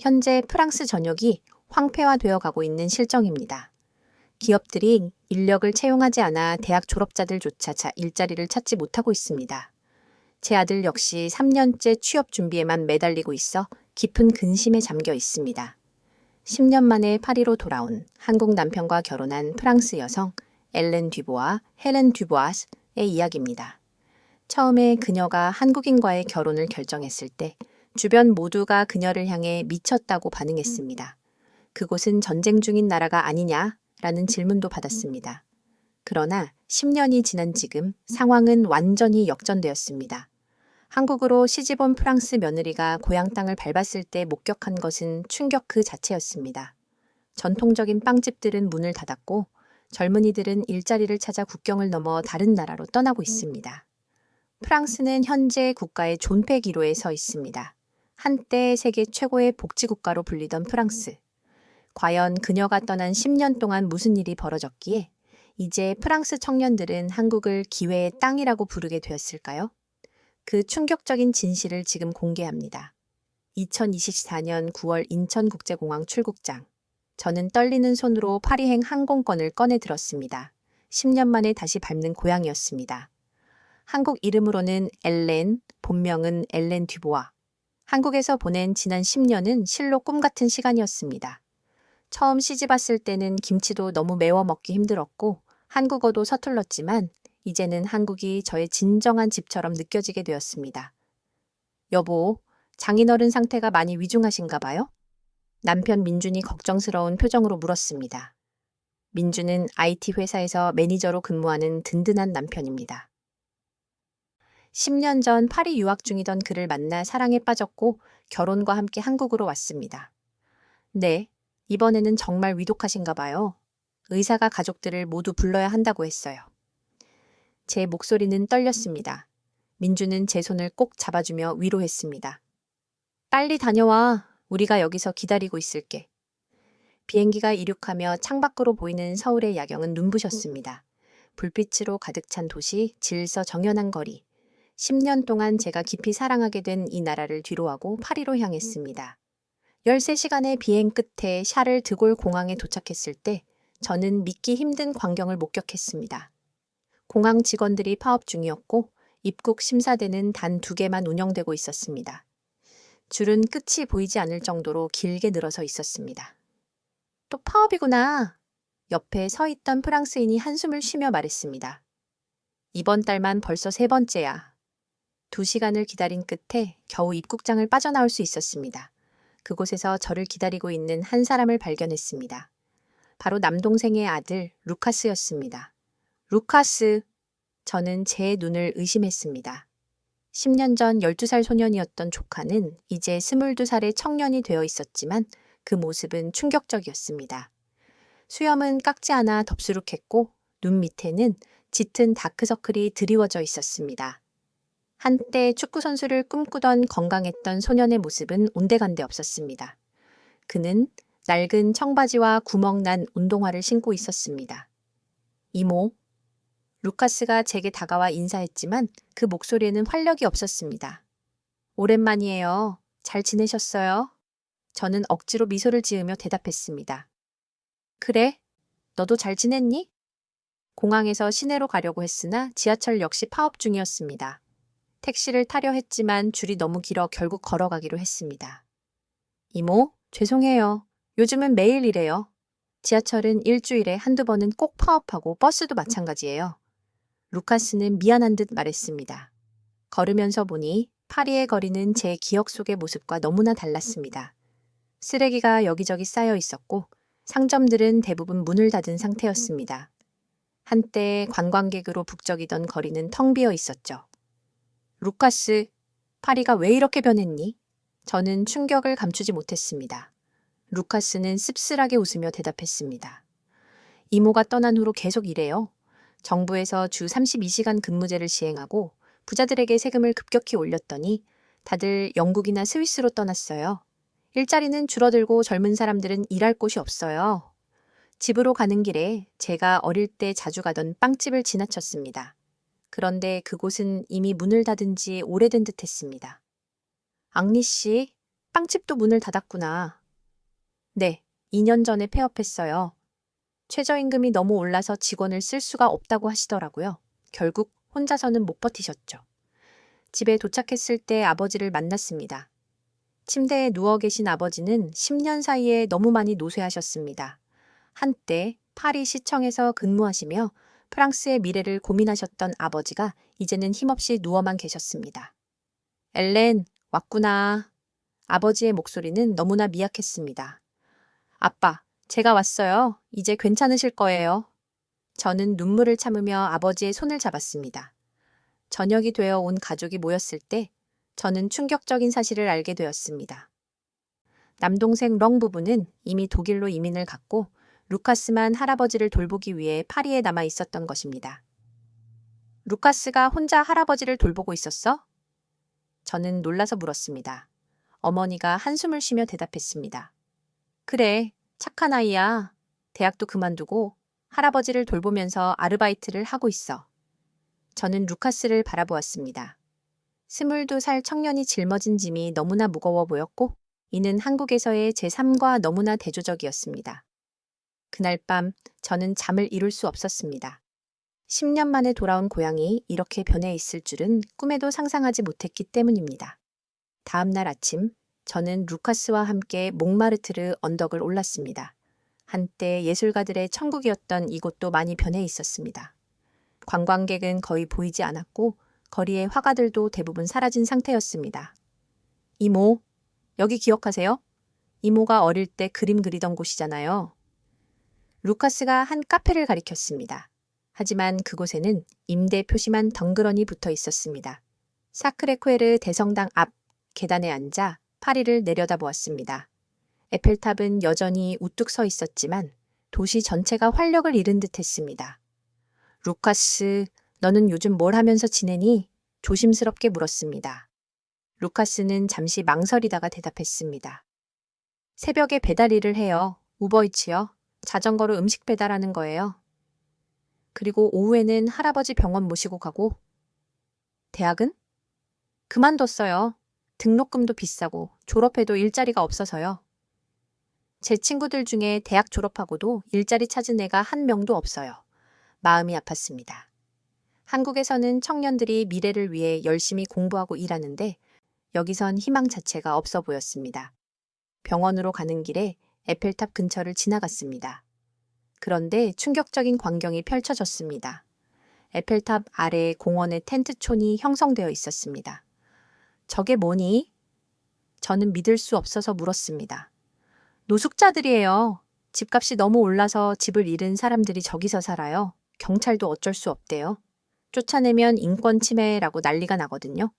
현재 프랑스 전역이 황폐화되어 가고 있는 실정입니다. 기업들이 인력을 채용하지 않아 대학 졸업자들조차 일자리를 찾지 못하고 있습니다. 제 아들 역시 3년째 취업 준비에만 매달리고 있어 깊은 근심에 잠겨 있습니다. 10년 만에 파리로 돌아온 한국 남편과 결혼한 프랑스 여성 엘렌 듀보아, 헬렌 듀보아스의 이야기입니다. 처음에 그녀가 한국인과의 결혼을 결정했을 때 주변 모두가 그녀를 향해 미쳤다고 반응했습니다. 그곳은 전쟁 중인 나라가 아니냐라는 질문도 받았습니다. 그러나 10년이 지난 지금 상황은 완전히 역전되었습니다. 한국으로 시집온 프랑스 며느리가 고향 땅을 밟았을 때 목격한 것은 충격 그 자체였습니다. 전통적인 빵집들은 문을 닫았고 젊은이들은 일자리를 찾아 국경을 넘어 다른 나라로 떠나고 있습니다. 프랑스는 현재 국가의 존폐 기로에 서 있습니다. 한때 세계 최고의 복지국가로 불리던 프랑스. 과연 그녀가 떠난 10년 동안 무슨 일이 벌어졌기에 이제 프랑스 청년들은 한국을 기회의 땅이라고 부르게 되었을까요? 그 충격적인 진실을 지금 공개합니다. 2024년 9월 인천국제공항 출국장. 저는 떨리는 손으로 파리행 항공권을 꺼내 들었습니다. 10년 만에 다시 밟는 고향이었습니다. 한국 이름으로는 엘렌, 본명은 엘렌 듀보아. 한국에서 보낸 지난 10년은 실로 꿈 같은 시간이었습니다. 처음 시집 왔을 때는 김치도 너무 매워 먹기 힘들었고 한국어도 서툴렀지만 이제는 한국이 저의 진정한 집처럼 느껴지게 되었습니다. 여보, 장인어른 상태가 많이 위중하신가 봐요? 남편 민준이 걱정스러운 표정으로 물었습니다. 민준은 IT 회사에서 매니저로 근무하는 든든한 남편입니다. 10년 전 파리 유학 중이던 그를 만나 사랑에 빠졌고 결혼과 함께 한국으로 왔습니다. 네, 이번에는 정말 위독하신가 봐요. 의사가 가족들을 모두 불러야 한다고 했어요. 제 목소리는 떨렸습니다. 민주는 제 손을 꼭 잡아주며 위로했습니다. 빨리 다녀와. 우리가 여기서 기다리고 있을게. 비행기가 이륙하며 창밖으로 보이는 서울의 야경은 눈부셨습니다. 불빛으로 가득 찬 도시, 질서 정연한 거리. 10년 동안 제가 깊이 사랑하게 된 이 나라를 뒤로하고 파리로 향했습니다. 13시간의 비행 끝에 샤를 드골 공항에 도착했을 때 저는 믿기 힘든 광경을 목격했습니다. 공항 직원들이 파업 중이었고 입국 심사대는 단 2개만 운영되고 있었습니다. 줄은 끝이 보이지 않을 정도로 길게 늘어서 있었습니다. 또 파업이구나. 옆에 서 있던 프랑스인이 한숨을 쉬며 말했습니다. 이번 달만 벌써 3번째야. 2시간을 기다린 끝에 겨우 입국장을 빠져나올 수 있었습니다. 그곳에서 저를 기다리고 있는 한 사람을 발견했습니다. 바로 남동생의 아들 루카스였습니다. 루카스. 저는 제 눈을 의심했습니다. 10년 전 12살 소년이었던 조카는 이제 22살의 청년이 되어 있었지만 그 모습은 충격적이었습니다. 수염은 깎지 않아 덥수룩했고 눈 밑에는 짙은 다크서클이 드리워져 있었습니다. 한때 축구선수를 꿈꾸던 건강했던 소년의 모습은 온데간데 없었습니다. 그는 낡은 청바지와 구멍난 운동화를 신고 있었습니다. 이모. 루카스가 제게 다가와 인사했지만 그 목소리에는 활력이 없었습니다. 오랜만이에요. 잘 지내셨어요? 저는 억지로 미소를 지으며 대답했습니다. 그래? 너도 잘 지냈니? 공항에서 시내로 가려고 했으나 지하철 역시 파업 중이었습니다. 택시를 타려 했지만 줄이 너무 길어 결국 걸어가기로 했습니다. 이모, 죄송해요. 요즘은 매일 이래요. 지하철은 일주일에 한두 번은 꼭 파업하고 버스도 마찬가지예요. 루카스는 미안한 듯 말했습니다. 걸으면서 보니 파리의 거리는 제 기억 속의 모습과 너무나 달랐습니다. 쓰레기가 여기저기 쌓여 있었고 상점들은 대부분 문을 닫은 상태였습니다. 한때 관광객으로 북적이던 거리는 텅 비어 있었죠. 루카스, 파리가 왜 이렇게 변했니? 저는 충격을 감추지 못했습니다. 루카스는 씁쓸하게 웃으며 대답했습니다. 이모가 떠난 후로 계속 이래요. 정부에서 주 32시간 근무제를 시행하고 부자들에게 세금을 급격히 올렸더니 다들 영국이나 스위스로 떠났어요. 일자리는 줄어들고 젊은 사람들은 일할 곳이 없어요. 집으로 가는 길에 제가 어릴 때 자주 가던 빵집을 지나쳤습니다. 그런데 그곳은 이미 문을 닫은 지 오래된 듯 했습니다. 앙리 씨, 빵집도 문을 닫았구나. 네, 2년 전에 폐업했어요. 최저임금이 너무 올라서 직원을 쓸 수가 없다고 하시더라고요. 결국 혼자서는 못 버티셨죠. 집에 도착했을 때 아버지를 만났습니다. 침대에 누워 계신 아버지는 10년 사이에 너무 많이 노쇠하셨습니다. 한때 파리 시청에서 근무하시며 프랑스의 미래를 고민하셨던 아버지가 이제는 힘없이 누워만 계셨습니다. 엘렌, 왔구나. 아버지의 목소리는 너무나 미약했습니다. 아빠, 제가 왔어요. 이제 괜찮으실 거예요. 저는 눈물을 참으며 아버지의 손을 잡았습니다. 저녁이 되어 온 가족이 모였을 때 저는 충격적인 사실을 알게 되었습니다. 남동생 렁 부부는 이미 독일로 이민을 갔고 루카스만 할아버지를 돌보기 위해 파리에 남아 있었던 것입니다. 루카스가 혼자 할아버지를 돌보고 있었어? 저는 놀라서 물었습니다. 어머니가 한숨을 쉬며 대답했습니다. 그래, 착한 아이야. 대학도 그만두고 할아버지를 돌보면서 아르바이트를 하고 있어. 저는 루카스를 바라보았습니다. 22살 청년이 짊어진 짐이 너무나 무거워 보였고 이는 한국에서의 제 삶과 너무나 대조적이었습니다. 그날 밤 저는 잠을 이룰 수 없었습니다. 10년 만에 돌아온 고향이 이렇게 변해 있을 줄은 꿈에도 상상하지 못했기 때문입니다. 다음 날 아침 저는 루카스와 함께 몽마르트르 언덕을 올랐습니다. 한때 예술가들의 천국이었던 이곳도 많이 변해 있었습니다. 관광객은 거의 보이지 않았고 거리의 화가들도 대부분 사라진 상태였습니다. 이모, 여기 기억하세요? 이모가 어릴 때 그림 그리던 곳이잖아요. 루카스가 한 카페를 가리켰습니다. 하지만 그곳에는 임대 표시만 덩그러니 붙어 있었습니다. 사크레코에르 대성당 앞 계단에 앉아 파리를 내려다보았습니다. 에펠탑은 여전히 우뚝 서 있었지만 도시 전체가 활력을 잃은 듯 했습니다. 루카스, 너는 요즘 뭘 하면서 지내니? 조심스럽게 물었습니다. 루카스는 잠시 망설이다가 대답했습니다. 새벽에 배달 일을 해요. 우버이츠요. 자전거로 음식 배달하는 거예요. 그리고 오후에는 할아버지 병원 모시고 가고. 대학은? 그만뒀어요. 등록금도 비싸고 졸업해도 일자리가 없어서요. 제 친구들 중에 대학 졸업하고도 일자리 찾은 애가 한 명도 없어요. 마음이 아팠습니다. 한국에서는 청년들이 미래를 위해 열심히 공부하고 일하는데 여기선 희망 자체가 없어 보였습니다. 병원으로 가는 길에 에펠탑 근처를 지나갔습니다. 그런데 충격적인 광경이 펼쳐졌습니다. 에펠탑 아래에 공원의 텐트촌이 형성되어 있었습니다. 저게 뭐니? 저는 믿을 수 없어서 물었습니다. 노숙자들이에요. 집값이 너무 올라서 집을 잃은 사람들이 저기서 살아요. 경찰도 어쩔 수 없대요. 쫓아내면 인권 침해라고 난리가 나거든요.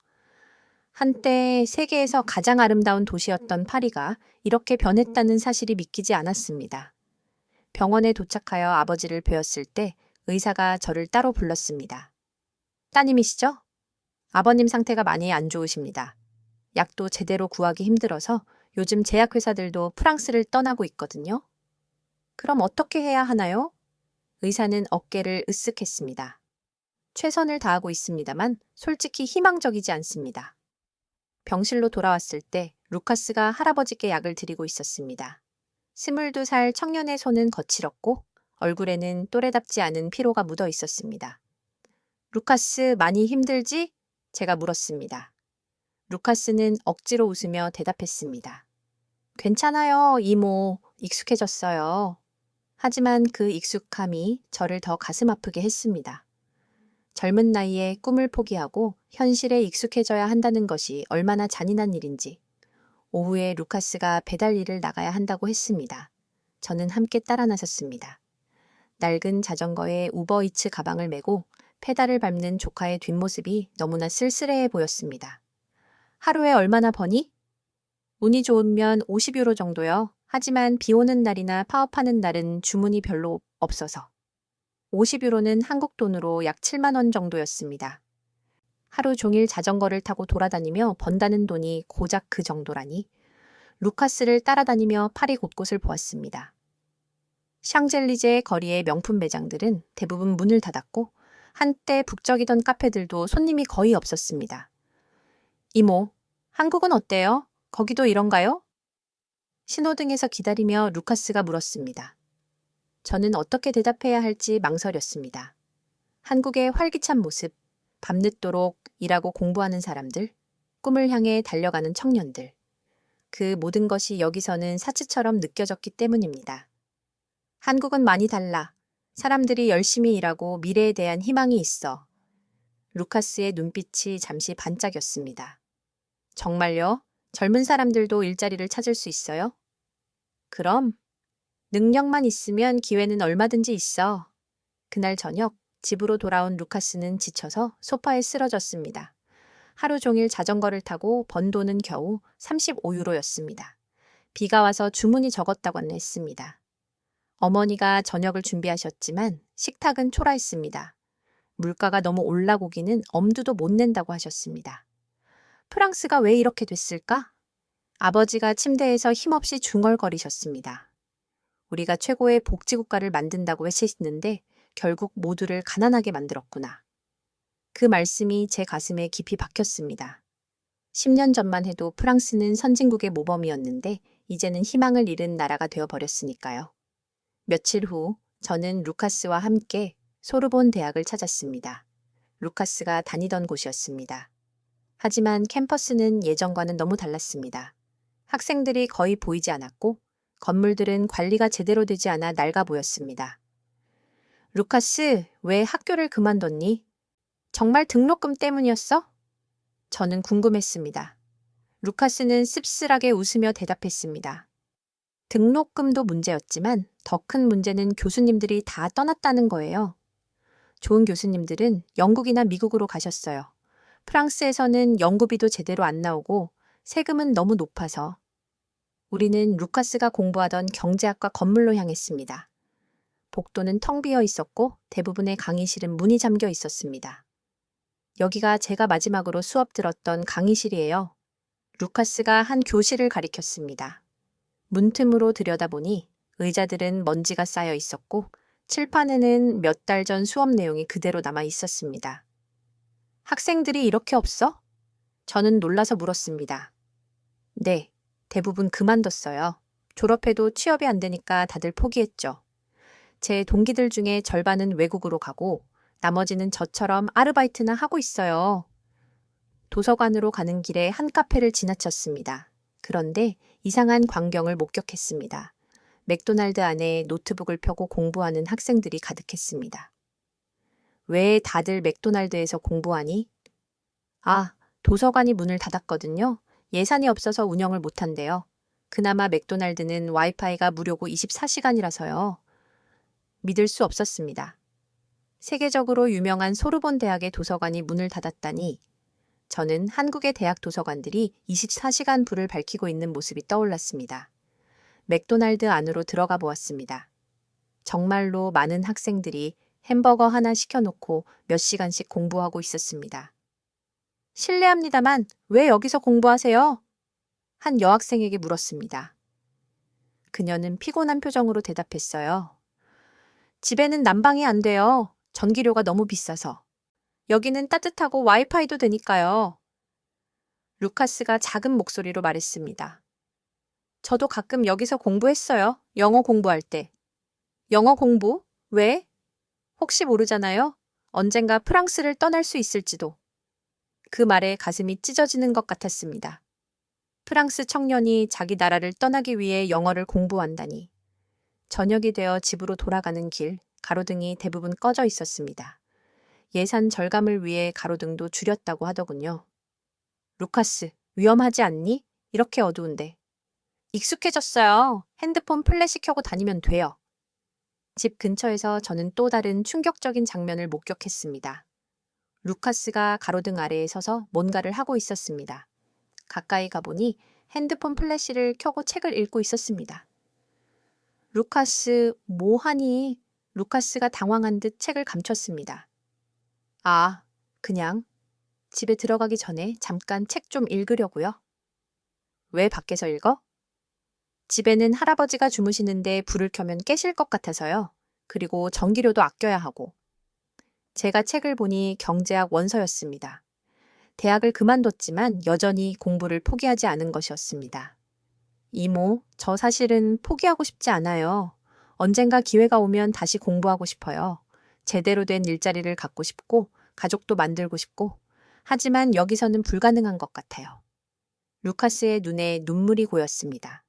한때 세계에서 가장 아름다운 도시였던 파리가 이렇게 변했다는 사실이 믿기지 않았습니다. 병원에 도착하여 아버지를 뵈었을 때 의사가 저를 따로 불렀습니다. 따님이시죠? 아버님 상태가 많이 안 좋으십니다. 약도 제대로 구하기 힘들어서 요즘 제약회사들도 프랑스를 떠나고 있거든요. 그럼 어떻게 해야 하나요? 의사는 어깨를 으쓱했습니다. 최선을 다하고 있습니다만 솔직히 희망적이지 않습니다. 병실로 돌아왔을 때 루카스가 할아버지께 약을 드리고 있었습니다. 22살 청년의 손은 거칠었고 얼굴에는 또래답지 않은 피로가 묻어 있었습니다. 루카스, 많이 힘들지? 제가 물었습니다. 루카스는 억지로 웃으며 대답했습니다. 괜찮아요, 이모. 익숙해졌어요. 하지만 그 익숙함이 저를 더 가슴 아프게 했습니다. 젊은 나이에 꿈을 포기하고 현실에 익숙해져야 한다는 것이 얼마나 잔인한 일인지. 오후에 루카스가 배달 일을 나가야 한다고 했습니다. 저는 함께 따라 나섰습니다. 낡은 자전거에 우버이츠 가방을 메고 페달을 밟는 조카의 뒷모습이 너무나 쓸쓸해 보였습니다. 하루에 얼마나 버니? 운이 좋으면 50유로 정도요. 하지만 비 오는 날이나 파업하는 날은 주문이 별로 없어서. 50유로는 한국 돈으로 약 7만 원 정도였습니다. 하루 종일 자전거를 타고 돌아다니며 번다는 돈이 고작 그 정도라니. 루카스를 따라다니며 파리 곳곳을 보았습니다. 샹젤리제 거리의 명품 매장들은 대부분 문을 닫았고 한때 북적이던 카페들도 손님이 거의 없었습니다. 이모, 한국은 어때요? 거기도 이런가요? 신호등에서 기다리며 루카스가 물었습니다. 저는 어떻게 대답해야 할지 망설였습니다. 한국의 활기찬 모습, 밤늦도록 일하고 공부하는 사람들, 꿈을 향해 달려가는 청년들. 그 모든 것이 여기서는 사치처럼 느껴졌기 때문입니다. 한국은 많이 달라. 사람들이 열심히 일하고 미래에 대한 희망이 있어. 루카스의 눈빛이 잠시 반짝였습니다. 정말요? 젊은 사람들도 일자리를 찾을 수 있어요? 그럼 능력만 있으면 기회는 얼마든지 있어. 그날 저녁 집으로 돌아온 루카스는 지쳐서 소파에 쓰러졌습니다. 하루 종일 자전거를 타고 번 돈은 겨우 35유로였습니다. 비가 와서 주문이 적었다고 했습니다. 어머니가 저녁을 준비하셨지만 식탁은 초라했습니다. 물가가 너무 올라고기는 엄두도 못 낸다고 하셨습니다. 프랑스가 왜 이렇게 됐을까? 아버지가 침대에서 힘없이 중얼거리셨습니다. 우리가 최고의 복지국가를 만든다고 외치시는데 결국 모두를 가난하게 만들었구나. 그 말씀이 제 가슴에 깊이 박혔습니다. 10년 전만 해도 프랑스는 선진국의 모범이었는데 이제는 희망을 잃은 나라가 되어버렸으니까요. 며칠 후 저는 루카스와 함께 소르본 대학을 찾았습니다. 루카스가 다니던 곳이었습니다. 하지만 캠퍼스는 예전과는 너무 달랐습니다. 학생들이 거의 보이지 않았고 건물들은 관리가 제대로 되지 않아 낡아 보였습니다. 루카스, 왜 학교를 그만뒀니? 정말 등록금 때문이었어? 저는 궁금했습니다. 루카스는 씁쓸하게 웃으며 대답했습니다. 등록금도 문제였지만 더 큰 문제는 교수님들이 다 떠났다는 거예요. 좋은 교수님들은 영국이나 미국으로 가셨어요. 프랑스에서는 연구비도 제대로 안 나오고 세금은 너무 높아서 우리는 루카스가 공부하던 경제학과 건물로 향했습니다. 복도는 텅 비어 있었고 대부분의 강의실은 문이 잠겨 있었습니다. 여기가 제가 마지막으로 수업 들었던 강의실이에요. 루카스가 한 교실을 가리켰습니다. 문틈으로 들여다보니 의자들은 먼지가 쌓여 있었고 칠판에는 몇 달 전 수업 내용이 그대로 남아 있었습니다. 학생들이 이렇게 없어? 저는 놀라서 물었습니다. 네, 대부분 그만뒀어요. 졸업해도 취업이 안 되니까 다들 포기했죠. 제 동기들 중에 절반은 외국으로 가고 나머지는 저처럼 아르바이트나 하고 있어요. 도서관으로 가는 길에 한 카페를 지나쳤습니다. 그런데 이상한 광경을 목격했습니다. 맥도날드 안에 노트북을 펴고 공부하는 학생들이 가득했습니다. 왜 다들 맥도날드에서 공부하니? 아, 도서관이 문을 닫았거든요. 예산이 없어서 운영을 못한대요. 그나마 맥도날드는 와이파이가 무료고 24시간이라서요. 믿을 수 없었습니다. 세계적으로 유명한 소르본 대학의 도서관이 문을 닫았다니 저는 한국의 대학 도서관들이 24시간 불을 밝히고 있는 모습이 떠올랐습니다. 맥도날드 안으로 들어가 보았습니다. 정말로 많은 학생들이 햄버거 하나 시켜놓고 몇 시간씩 공부하고 있었습니다. 실례합니다만 왜 여기서 공부하세요? 한 여학생에게 물었습니다. 그녀는 피곤한 표정으로 대답했어요. 집에는 난방이 안 돼요. 전기료가 너무 비싸서. 여기는 따뜻하고 와이파이도 되니까요. 루카스가 작은 목소리로 말했습니다. 저도 가끔 여기서 공부했어요. 영어 공부할 때. 영어 공부? 왜? 혹시 모르잖아요. 언젠가 프랑스를 떠날 수 있을지도. 그 말에 가슴이 찢어지는 것 같았습니다. 프랑스 청년이 자기 나라를 떠나기 위해 영어를 공부한다니. 저녁이 되어 집으로 돌아가는 길, 가로등이 대부분 꺼져 있었습니다. 예산 절감을 위해 가로등도 줄였다고 하더군요. 루카스, 위험하지 않니? 이렇게 어두운데. 익숙해졌어요. 핸드폰 플래시 켜고 다니면 돼요. 집 근처에서 저는 또 다른 충격적인 장면을 목격했습니다. 루카스가 가로등 아래에 서서 뭔가를 하고 있었습니다. 가까이 가보니 핸드폰 플래시를 켜고 책을 읽고 있었습니다. 루카스, 뭐 하니? 루카스가 당황한 듯 책을 감췄습니다. 아, 그냥 집에 들어가기 전에 잠깐 책 좀 읽으려고요. 왜 밖에서 읽어? 집에는 할아버지가 주무시는데 불을 켜면 깨실 것 같아서요. 그리고 전기료도 아껴야 하고. 제가 책을 보니 경제학 원서였습니다. 대학을 그만뒀지만 여전히 공부를 포기하지 않은 것이었습니다. 이모, 저 사실은 포기하고 싶지 않아요. 언젠가 기회가 오면 다시 공부하고 싶어요. 제대로 된 일자리를 갖고 싶고, 가족도 만들고 싶고, 하지만 여기서는 불가능한 것 같아요. 루카스의 눈에 눈물이 고였습니다.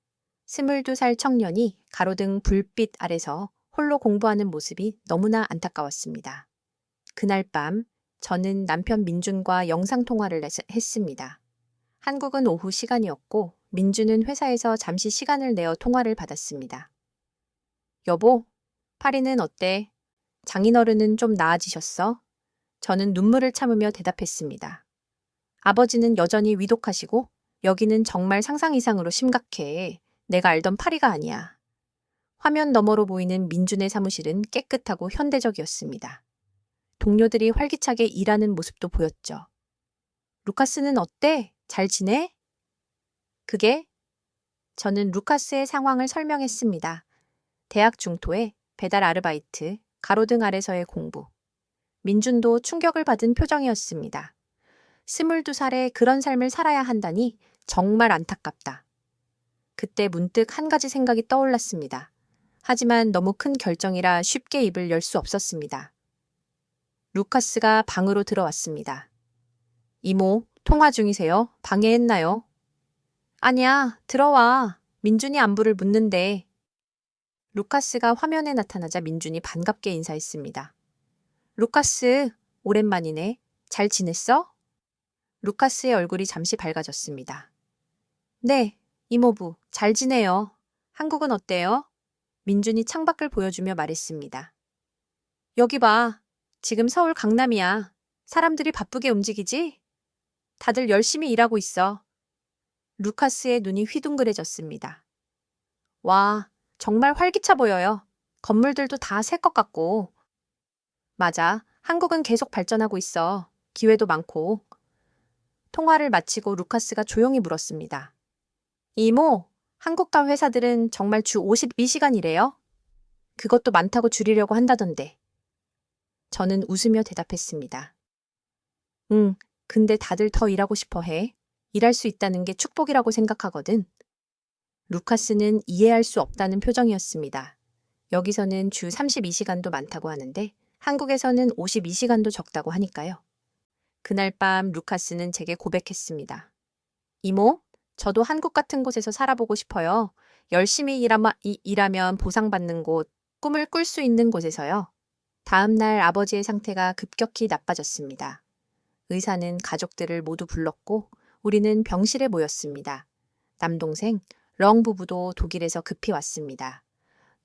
22살 청년이 가로등 불빛 아래서 홀로 공부하는 모습이 너무나 안타까웠습니다. 그날 밤 저는 남편 민준과 영상통화를 했습니다. 한국은 오후 시간이었고 민준은 회사에서 잠시 시간을 내어 통화를 받았습니다. 여보, 파리는 어때? 장인어른은 좀 나아지셨어? 저는 눈물을 참으며 대답했습니다. 아버지는 여전히 위독하시고 여기는 정말 상상 이상으로 심각해. 내가 알던 파리가 아니야. 화면 너머로 보이는 민준의 사무실은 깨끗하고 현대적이었습니다. 동료들이 활기차게 일하는 모습도 보였죠. 루카스는 어때? 잘 지내? 그게? 저는 루카스의 상황을 설명했습니다. 대학 중토에 배달 아르바이트, 가로등 아래서의 공부. 민준도 충격을 받은 표정이었습니다. 22살에 그런 삶을 살아야 한다니 정말 안타깝다. 그때 문득 한 가지 생각이 떠올랐습니다. 하지만 너무 큰 결정이라 쉽게 입을 열 수 없었습니다. 루카스가 방으로 들어왔습니다. 이모, 통화 중이세요? 방해했나요? 아니야, 들어와. 민준이 안부를 묻는데. 루카스가 화면에 나타나자 민준이 반갑게 인사했습니다. 루카스, 오랜만이네. 잘 지냈어? 루카스의 얼굴이 잠시 밝아졌습니다. 네, 이모부, 잘 지내요. 한국은 어때요? 민준이 창밖을 보여주며 말했습니다. 여기 봐. 지금 서울 강남이야. 사람들이 바쁘게 움직이지? 다들 열심히 일하고 있어. 루카스의 눈이 휘둥그레졌습니다. 와, 정말 활기차 보여요. 건물들도 다 새 것 같고. 맞아. 한국은 계속 발전하고 있어. 기회도 많고. 통화를 마치고 루카스가 조용히 물었습니다. 이모, 한국과 회사들은 정말 주 52시간 일해요? 그것도 많다고 줄이려고 한다던데. 저는 웃으며 대답했습니다. 응, 근데 다들 더 일하고 싶어 해. 일할 수 있다는 게 축복이라고 생각하거든. 루카스는 이해할 수 없다는 표정이었습니다. 여기서는 주 32시간도 많다고 하는데 한국에서는 52시간도 적다고 하니까요. 그날 밤 루카스는 제게 고백했습니다. 이모, 저도 한국 같은 곳에서 살아보고 싶어요. 열심히 일하면 보상받는 곳, 꿈을 꿀 수 있는 곳에서요. 다음 날 아버지의 상태가 급격히 나빠졌습니다. 의사는 가족들을 모두 불렀고 우리는 병실에 모였습니다. 남동생, 렁 부부도 독일에서 급히 왔습니다.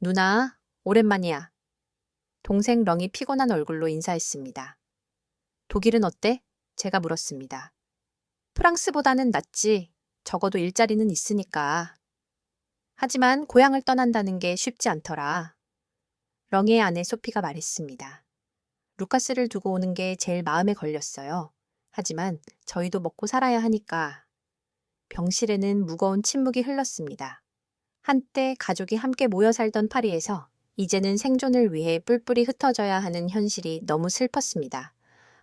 누나, 오랜만이야. 동생 렁이 피곤한 얼굴로 인사했습니다. 독일은 어때? 제가 물었습니다. 프랑스보다는 낫지. 적어도 일자리는 있으니까. 하지만 고향을 떠난다는 게 쉽지 않더라. 렁이의 아내 소피가 말했습니다. 루카스를 두고 오는 게 제일 마음에 걸렸어요. 하지만 저희도 먹고 살아야 하니까. 병실에는 무거운 침묵이 흘렀습니다. 한때 가족이 함께 모여 살던 파리에서 이제는 생존을 위해 뿔뿔이 흩어져야 하는 현실이 너무 슬펐습니다.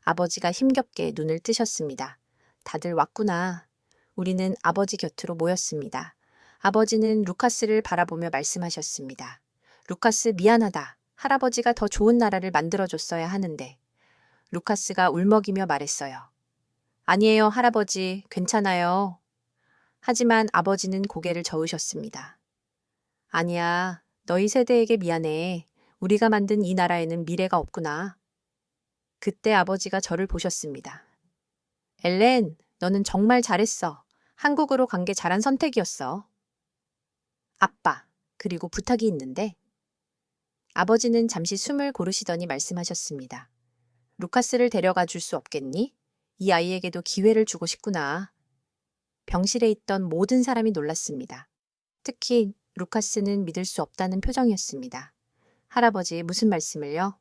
아버지가 힘겹게 눈을 뜨셨습니다. 다들 왔구나. 우리는 아버지 곁으로 모였습니다. 아버지는 루카스를 바라보며 말씀하셨습니다. 루카스 미안하다. 할아버지가 더 좋은 나라를 만들어줬어야 하는데. 루카스가 울먹이며 말했어요. 아니에요, 할아버지. 괜찮아요. 하지만 아버지는 고개를 저으셨습니다. 아니야, 너희 세대에게 미안해. 우리가 만든 이 나라에는 미래가 없구나. 그때 아버지가 저를 보셨습니다. 엘렌, 너는 정말 잘했어. 한국으로 간 게 잘한 선택이었어. 아빠, 그리고 부탁이 있는데. 아버지는 잠시 숨을 고르시더니 말씀하셨습니다. 루카스를 데려가 줄 수 없겠니? 이 아이에게도 기회를 주고 싶구나. 병실에 있던 모든 사람이 놀랐습니다. 특히 루카스는 믿을 수 없다는 표정이었습니다. 할아버지, 무슨 말씀을요?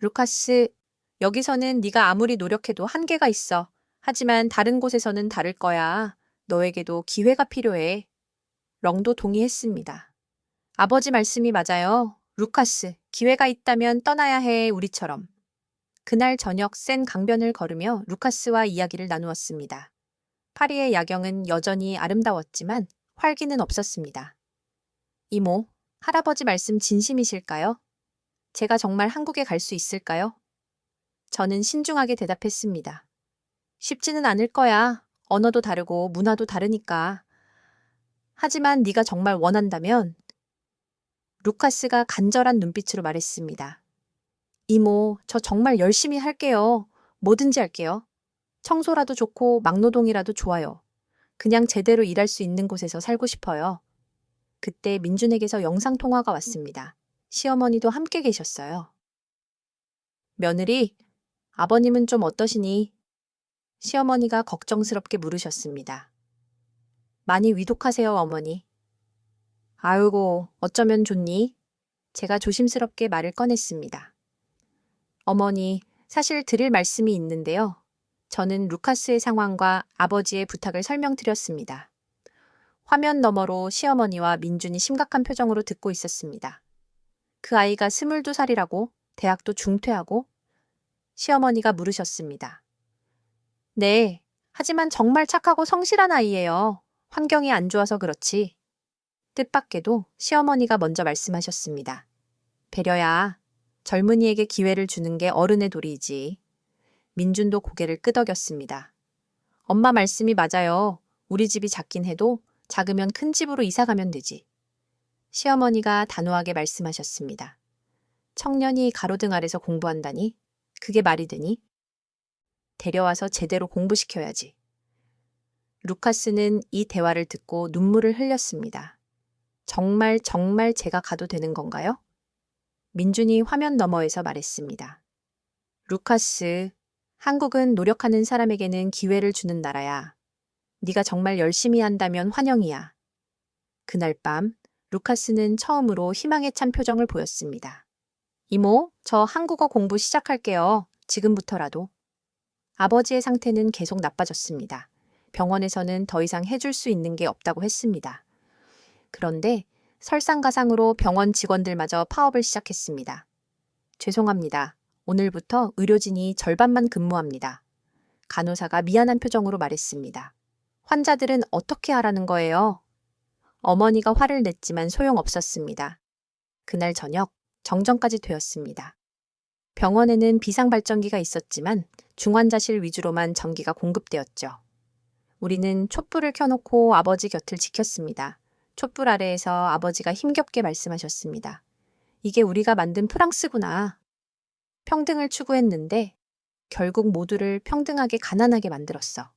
루카스, 여기서는 네가 아무리 노력해도 한계가 있어. 하지만 다른 곳에서는 다를 거야. 너에게도 기회가 필요해. 렁도 동의했습니다. 아버지 말씀이 맞아요. 루카스, 기회가 있다면 떠나야 해, 우리처럼. 그날 저녁 센 강변을 걸으며 루카스와 이야기를 나누었습니다. 파리의 야경은 여전히 아름다웠지만 활기는 없었습니다. 이모, 할아버지 말씀 진심이실까요? 제가 정말 한국에 갈 수 있을까요? 저는 신중하게 대답했습니다. 쉽지는 않을 거야. 언어도 다르고 문화도 다르니까. 하지만 네가 정말 원한다면 루카스가 간절한 눈빛으로 말했습니다. 이모, 저 정말 열심히 할게요. 뭐든지 할게요. 청소라도 좋고 막노동이라도 좋아요. 그냥 제대로 일할 수 있는 곳에서 살고 싶어요. 그때 민준에게서 영상통화가 왔습니다. 시어머니도 함께 계셨어요. 며느리, 아버님은 좀 어떠시니? 시어머니가 걱정스럽게 물으셨습니다. 많이 위독하세요, 어머니. 아이고, 어쩌면 좋니? 제가 조심스럽게 말을 꺼냈습니다. 어머니, 사실 드릴 말씀이 있는데요. 저는 루카스의 상황과 아버지의 부탁을 설명드렸습니다. 화면 너머로 시어머니와 민준이 심각한 표정으로 듣고 있었습니다. 그 아이가 22살이라고 대학도 중퇴하고 시어머니가 물으셨습니다. 네, 하지만 정말 착하고 성실한 아이예요. 환경이 안 좋아서 그렇지. 뜻밖에도 시어머니가 먼저 말씀하셨습니다. 배려야, 젊은이에게 기회를 주는 게 어른의 도리이지. 민준도 고개를 끄덕였습니다. 엄마 말씀이 맞아요. 우리 집이 작긴 해도 작으면 큰 집으로 이사 가면 되지. 시어머니가 단호하게 말씀하셨습니다. 청년이 가로등 아래서 공부한다니? 그게 말이 되니? 데려와서 제대로 공부시켜야지. 루카스는 이 대화를 듣고 눈물을 흘렸습니다. 정말 제가 가도 되는 건가요? 민준이 화면 너머에서 말했습니다. 루카스, 한국은 노력하는 사람에게는 기회를 주는 나라야. 네가 정말 열심히 한다면 환영이야. 그날 밤 루카스는 처음으로 희망에 찬 표정을 보였습니다. 이모, 저 한국어 공부 시작할게요. 지금부터라도. 아버지의 상태는 계속 나빠졌습니다. 병원에서는 더 이상 해줄 수 있는 게 없다고 했습니다. 그런데 설상가상으로 병원 직원들마저 파업을 시작했습니다. 죄송합니다. 오늘부터 의료진이 절반만 근무합니다. 간호사가 미안한 표정으로 말했습니다. 환자들은 어떻게 하라는 거예요? 어머니가 화를 냈지만 소용없었습니다. 그날 저녁 정전까지 되었습니다. 병원에는 비상발전기가 있었지만 중환자실 위주로만 전기가 공급되었죠. 우리는 촛불을 켜놓고 아버지 곁을 지켰습니다. 촛불 아래에서 아버지가 힘겹게 말씀하셨습니다. 이게 우리가 만든 프랑스구나. 평등을 추구했는데 결국 모두를 평등하게 가난하게 만들었어.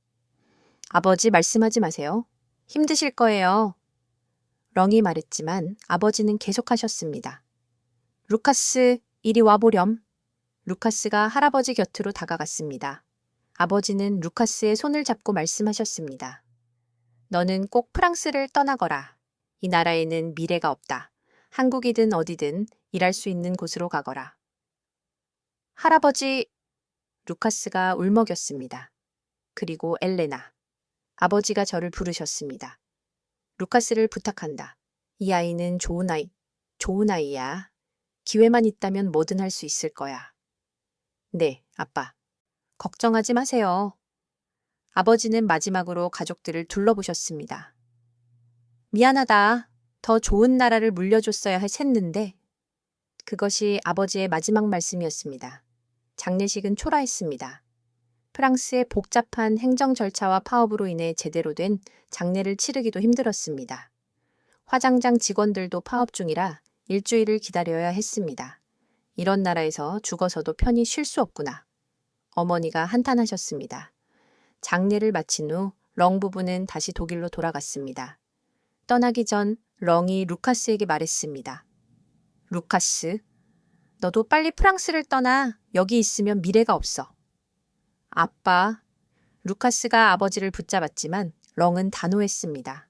아버지 말씀하지 마세요. 힘드실 거예요. 렁이 말했지만 아버지는 계속하셨습니다. 루카스, 이리 와보렴. 루카스가 할아버지 곁으로 다가갔습니다. 아버지는 루카스의 손을 잡고 말씀하셨습니다. 너는 꼭 프랑스를 떠나거라. 이 나라에는 미래가 없다. 한국이든 어디든 일할 수 있는 곳으로 가거라. 할아버지, 루카스가 울먹였습니다. 그리고 엘레나. 아버지가 저를 부르셨습니다. 루카스를 부탁한다. 이 아이는 좋은 아이야. 기회만 있다면 뭐든 할 수 있을 거야. 네, 아빠. 걱정하지 마세요. 아버지는 마지막으로 가족들을 둘러보셨습니다. 미안하다. 더 좋은 나라를 물려줬어야 했는데 그것이 아버지의 마지막 말씀이었습니다. 장례식은 초라했습니다. 프랑스의 복잡한 행정 절차와 파업으로 인해 제대로 된 장례를 치르기도 힘들었습니다. 화장장 직원들도 파업 중이라 일주일을 기다려야 했습니다. 이런 나라에서 죽어서도 편히 쉴 수 없구나. 어머니가 한탄하셨습니다. 장례를 마친 후 렁 부부는 다시 독일로 돌아갔습니다. 떠나기 전 렁이 루카스에게 말했습니다. 루카스, 너도 빨리 프랑스를 떠나. 여기 있으면 미래가 없어. 아빠, 루카스가 아버지를 붙잡았지만 렁은 단호했습니다.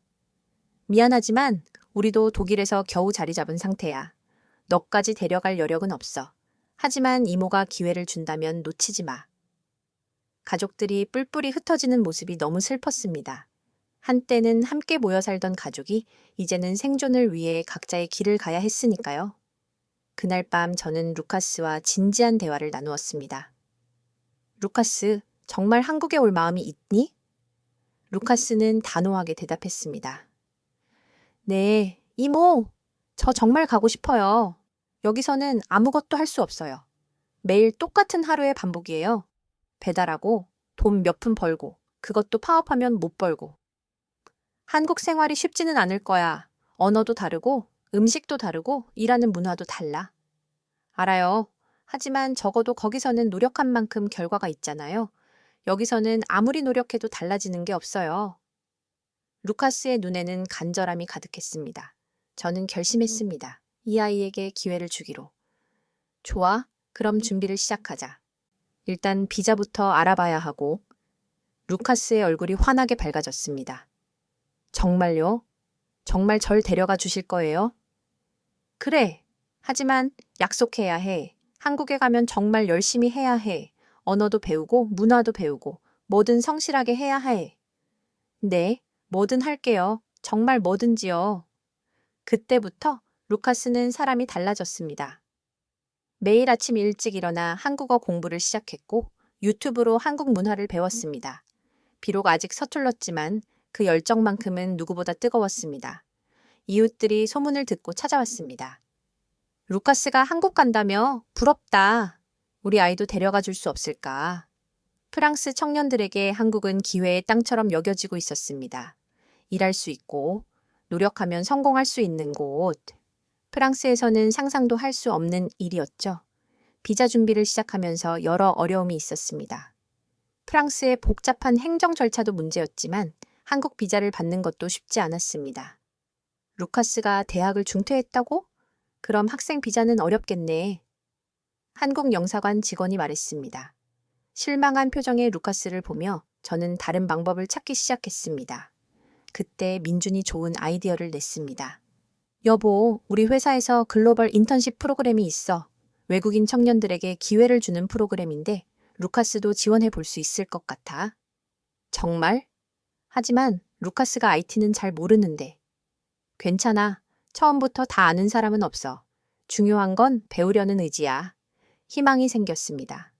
미안하지만 우리도 독일에서 겨우 자리 잡은 상태야. 너까지 데려갈 여력은 없어. 하지만 이모가 기회를 준다면 놓치지 마. 가족들이 뿔뿔이 흩어지는 모습이 너무 슬펐습니다. 한때는 함께 모여 살던 가족이 이제는 생존을 위해 각자의 길을 가야 했으니까요. 그날 밤 저는 루카스와 진지한 대화를 나누었습니다. 루카스, 정말 한국에 올 마음이 있니? 루카스는 단호하게 대답했습니다. 네, 이모, 저 정말 가고 싶어요. 여기서는 아무것도 할 수 없어요. 매일 똑같은 하루의 반복이에요. 배달하고, 돈 몇 푼 벌고, 그것도 파업하면 못 벌고. 한국 생활이 쉽지는 않을 거야. 언어도 다르고, 음식도 다르고, 일하는 문화도 달라. 알아요. 하지만 적어도 거기서는 노력한 만큼 결과가 있잖아요. 여기서는 아무리 노력해도 달라지는 게 없어요. 루카스의 눈에는 간절함이 가득했습니다. 저는 결심했습니다. 이 아이에게 기회를 주기로. 좋아, 그럼 준비를 시작하자. 일단 비자부터 알아봐야 하고. 루카스의 얼굴이 환하게 밝아졌습니다. 정말요? 정말 절 데려가 주실 거예요? 그래. 하지만 약속해야 해. 한국에 가면 정말 열심히 해야 해. 언어도 배우고 문화도 배우고 뭐든 성실하게 해야 해. 네, 뭐든 할게요. 정말 뭐든지요. 그때부터 루카스는 사람이 달라졌습니다. 매일 아침 일찍 일어나 한국어 공부를 시작했고 유튜브로 한국 문화를 배웠습니다. 비록 아직 서툴렀지만 그 열정만큼은 누구보다 뜨거웠습니다. 이웃들이 소문을 듣고 찾아왔습니다. 루카스가 한국 간다며? 부럽다. 우리 아이도 데려가 줄 수 없을까? 프랑스 청년들에게 한국은 기회의 땅처럼 여겨지고 있었습니다. 일할 수 있고 노력하면 성공할 수 있는 곳. 프랑스에서는 상상도 할 수 없는 일이었죠. 비자 준비를 시작하면서 여러 어려움이 있었습니다. 프랑스의 복잡한 행정 절차도 문제였지만 한국 비자를 받는 것도 쉽지 않았습니다. 루카스가 대학을 중퇴했다고? 그럼 학생 비자는 어렵겠네. 한국 영사관 직원이 말했습니다. 실망한 표정의 루카스를 보며 저는 다른 방법을 찾기 시작했습니다. 그때 민준이 좋은 아이디어를 냈습니다. 여보, 우리 회사에서 글로벌 인턴십 프로그램이 있어. 외국인 청년들에게 기회를 주는 프로그램인데 루카스도 지원해 볼 수 있을 것 같아. 정말? 하지만 루카스가 IT는 잘 모르는데. 괜찮아. 처음부터 다 아는 사람은 없어. 중요한 건 배우려는 의지야. 희망이 생겼습니다.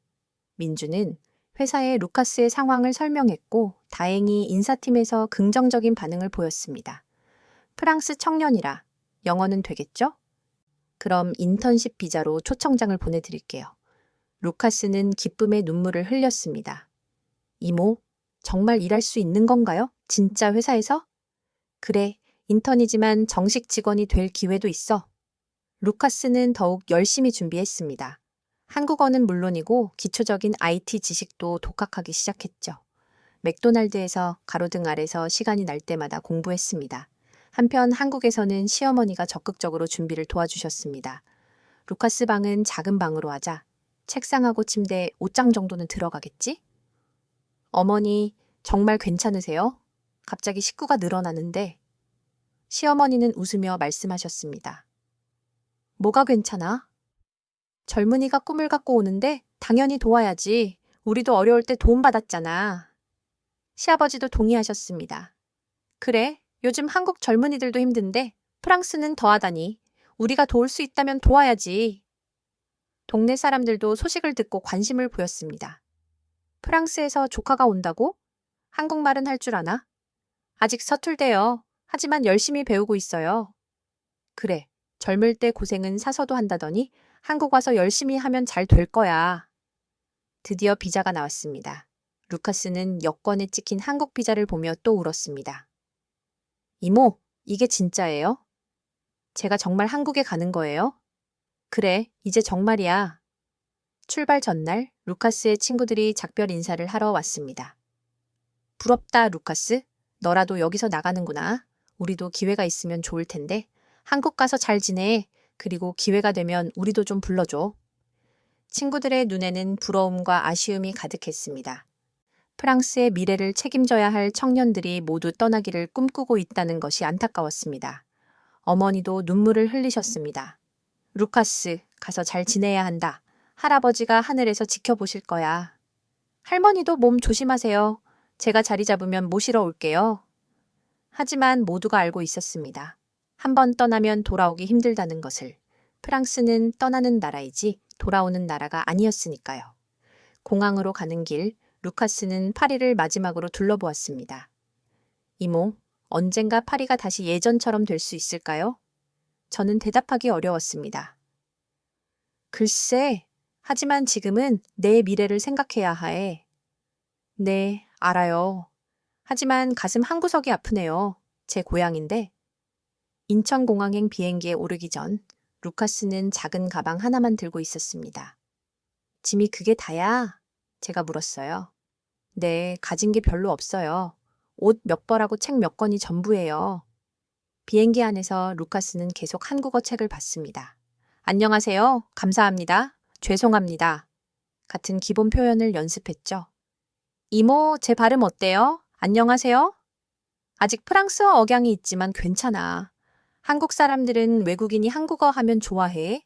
민주는 회사에 루카스의 상황을 설명했고 다행히 인사팀에서 긍정적인 반응을 보였습니다. 프랑스 청년이라 영어는 되겠죠? 그럼 인턴십 비자로 초청장을 보내드릴게요. 루카스는 기쁨의 눈물을 흘렸습니다. 이모, 정말 일할 수 있는 건가요? 진짜 회사에서? 그래, 인턴이지만 정식 직원이 될 기회도 있어. 루카스는 더욱 열심히 준비했습니다. 한국어는 물론이고 기초적인 IT 지식도 독학하기 시작했죠. 맥도날드에서 가로등 아래서 시간이 날 때마다 공부했습니다. 한편 한국에서는 시어머니가 적극적으로 준비를 도와주셨습니다. 루카스 방은 작은 방으로 하자. 책상하고 침대, 옷장 정도는 들어가겠지? 어머니, 정말 괜찮으세요? 갑자기 식구가 늘어나는데. 시어머니는 웃으며 말씀하셨습니다. 뭐가 괜찮아? 젊은이가 꿈을 갖고 오는데 당연히 도와야지. 우리도 어려울 때 도움받았잖아. 시아버지도 동의하셨습니다. 그래, 요즘 한국 젊은이들도 힘든데 프랑스는 더하다니. 우리가 도울 수 있다면 도와야지. 동네 사람들도 소식을 듣고 관심을 보였습니다. 프랑스에서 조카가 온다고? 한국말은 할 줄 아나? 아직 서툴대요. 하지만 열심히 배우고 있어요. 그래, 젊을 때 고생은 사서도 한다더니 한국 와서 열심히 하면 잘 될 거야. 드디어 비자가 나왔습니다. 루카스는 여권에 찍힌 한국 비자를 보며 또 울었습니다. 이모, 이게 진짜예요? 제가 정말 한국에 가는 거예요? 그래, 이제 정말이야. 출발 전날 루카스의 친구들이 작별 인사를 하러 왔습니다. 부럽다, 루카스. 너라도 여기서 나가는구나. 우리도 기회가 있으면 좋을 텐데. 한국 가서 잘 지내. 그리고 기회가 되면 우리도 좀 불러줘. 친구들의 눈에는 부러움과 아쉬움이 가득했습니다. 프랑스의 미래를 책임져야 할 청년들이 모두 떠나기를 꿈꾸고 있다는 것이 안타까웠습니다. 어머니도 눈물을 흘리셨습니다. 루카스, 가서 잘 지내야 한다. 할아버지가 하늘에서 지켜보실 거야. 할머니도 몸 조심하세요. 제가 자리 잡으면 모시러 올게요. 하지만 모두가 알고 있었습니다. 한 번 떠나면 돌아오기 힘들다는 것을. 프랑스는 떠나는 나라이지 돌아오는 나라가 아니었으니까요. 공항으로 가는 길, 루카스는 파리를 마지막으로 둘러보았습니다. 이모, 언젠가 파리가 다시 예전처럼 될 수 있을까요? 저는 대답하기 어려웠습니다. 글쎄, 하지만 지금은 내 미래를 생각해야 해. 네, 알아요. 하지만 가슴 한구석이 아프네요. 제 고향인데. 인천공항행 비행기에 오르기 전 루카스는 작은 가방 하나만 들고 있었습니다. 짐이 그게 다야? 제가 물었어요. 네, 가진 게 별로 없어요. 옷 몇 벌하고 책 몇 권이 전부예요. 비행기 안에서 루카스는 계속 한국어 책을 봤습니다. 안녕하세요. 감사합니다. 죄송합니다. 같은 기본 표현을 연습했죠. 이모, 제 발음 어때요? 안녕하세요? 아직 프랑스어 억양이 있지만 괜찮아. 한국 사람들은 외국인이 한국어 하면 좋아해.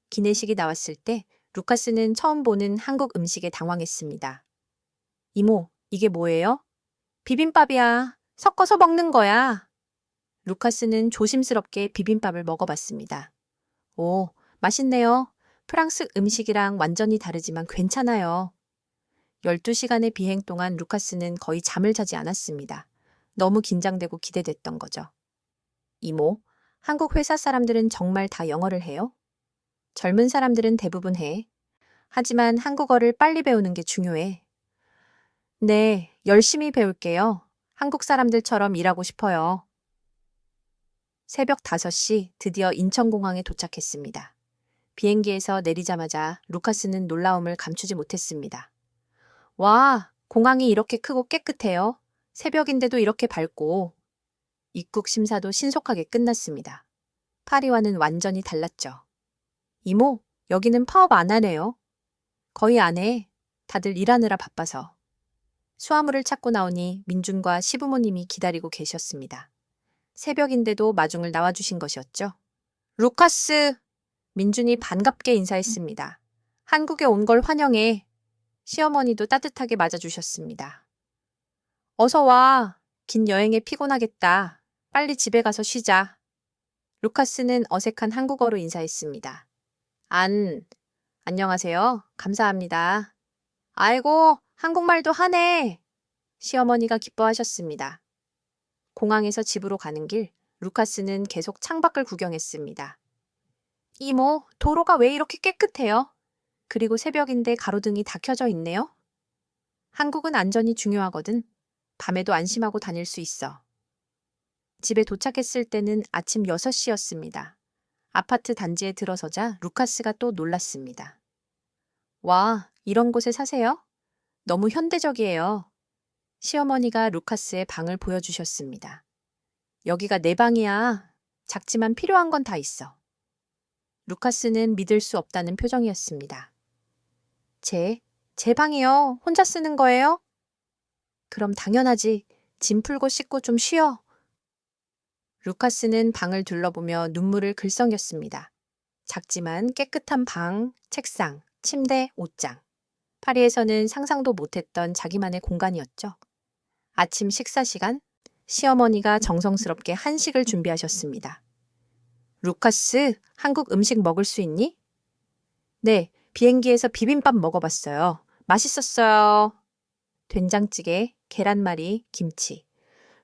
기내식이 나왔을 때 루카스는 처음 보는 한국 음식에 당황했습니다. 이모, 이게 뭐예요? 비빔밥이야. 섞어서 먹는 거야. 루카스는 조심스럽게 비빔밥을 먹어봤습니다. 오, 맛있네요. 프랑스 음식이랑 완전히 다르지만 괜찮아요. 12시간의 비행 동안 루카스는 거의 잠을 자지 않았습니다. 너무 긴장되고 기대됐던 거죠. 이모, 한국 회사 사람들은 정말 다 영어를 해요? 젊은 사람들은 대부분 해. 하지만 한국어를 빨리 배우는 게 중요해. 네, 열심히 배울게요. 한국 사람들처럼 일하고 싶어요. 새벽 5시 드디어 인천공항에 도착했습니다. 비행기에서 내리자마자 루카스는 놀라움을 감추지 못했습니다. 와, 공항이 이렇게 크고 깨끗해요. 새벽인데도 이렇게 밝고. 입국 심사도 신속하게 끝났습니다. 파리와는 완전히 달랐죠. 이모, 여기는 파업 안 하네요. 거의 안 해. 다들 일하느라 바빠서. 수화물을 찾고 나오니 민준과 시부모님이 기다리고 계셨습니다. 새벽인데도 마중을 나와주신 것이었죠. 루카스! 민준이 반갑게 인사했습니다. 한국에 온 걸 환영해. 시어머니도 따뜻하게 맞아주셨습니다. 어서 와. 긴 여행에 피곤하겠다. 빨리 집에 가서 쉬자. 루카스는 어색한 한국어로 인사했습니다. 안녕하세요. 감사합니다. 아이고, 한국말도 하네. 시어머니가 기뻐하셨습니다. 공항에서 집으로 가는 길, 루카스는 계속 창밖을 구경했습니다. 이모, 도로가 왜 이렇게 깨끗해요? 그리고 새벽인데 가로등이 다 켜져 있네요? 한국은 안전이 중요하거든. 밤에도 안심하고 다닐 수 있어. 집에 도착했을 때는 아침 6시였습니다. 아파트 단지에 들어서자 루카스가 또 놀랐습니다. 와, 이런 곳에 사세요? 너무 현대적이에요. 시어머니가 루카스의 방을 보여주셨습니다. 여기가 내 방이야. 작지만 필요한 건 다 있어. 루카스는 믿을 수 없다는 표정이었습니다. 제 방이요. 혼자 쓰는 거예요? 그럼 당연하지. 짐 풀고 씻고 좀 쉬어. 루카스는 방을 둘러보며 눈물을 글썽였습니다. 작지만 깨끗한 방, 책상, 침대, 옷장. 파리에서는 상상도 못했던 자기만의 공간이었죠. 아침 식사 시간, 시어머니가 정성스럽게 한식을 준비하셨습니다. 루카스, 한국 음식 먹을 수 있니? 네, 비행기에서 비빔밥 먹어봤어요. 맛있었어요. 된장찌개, 계란말이, 김치.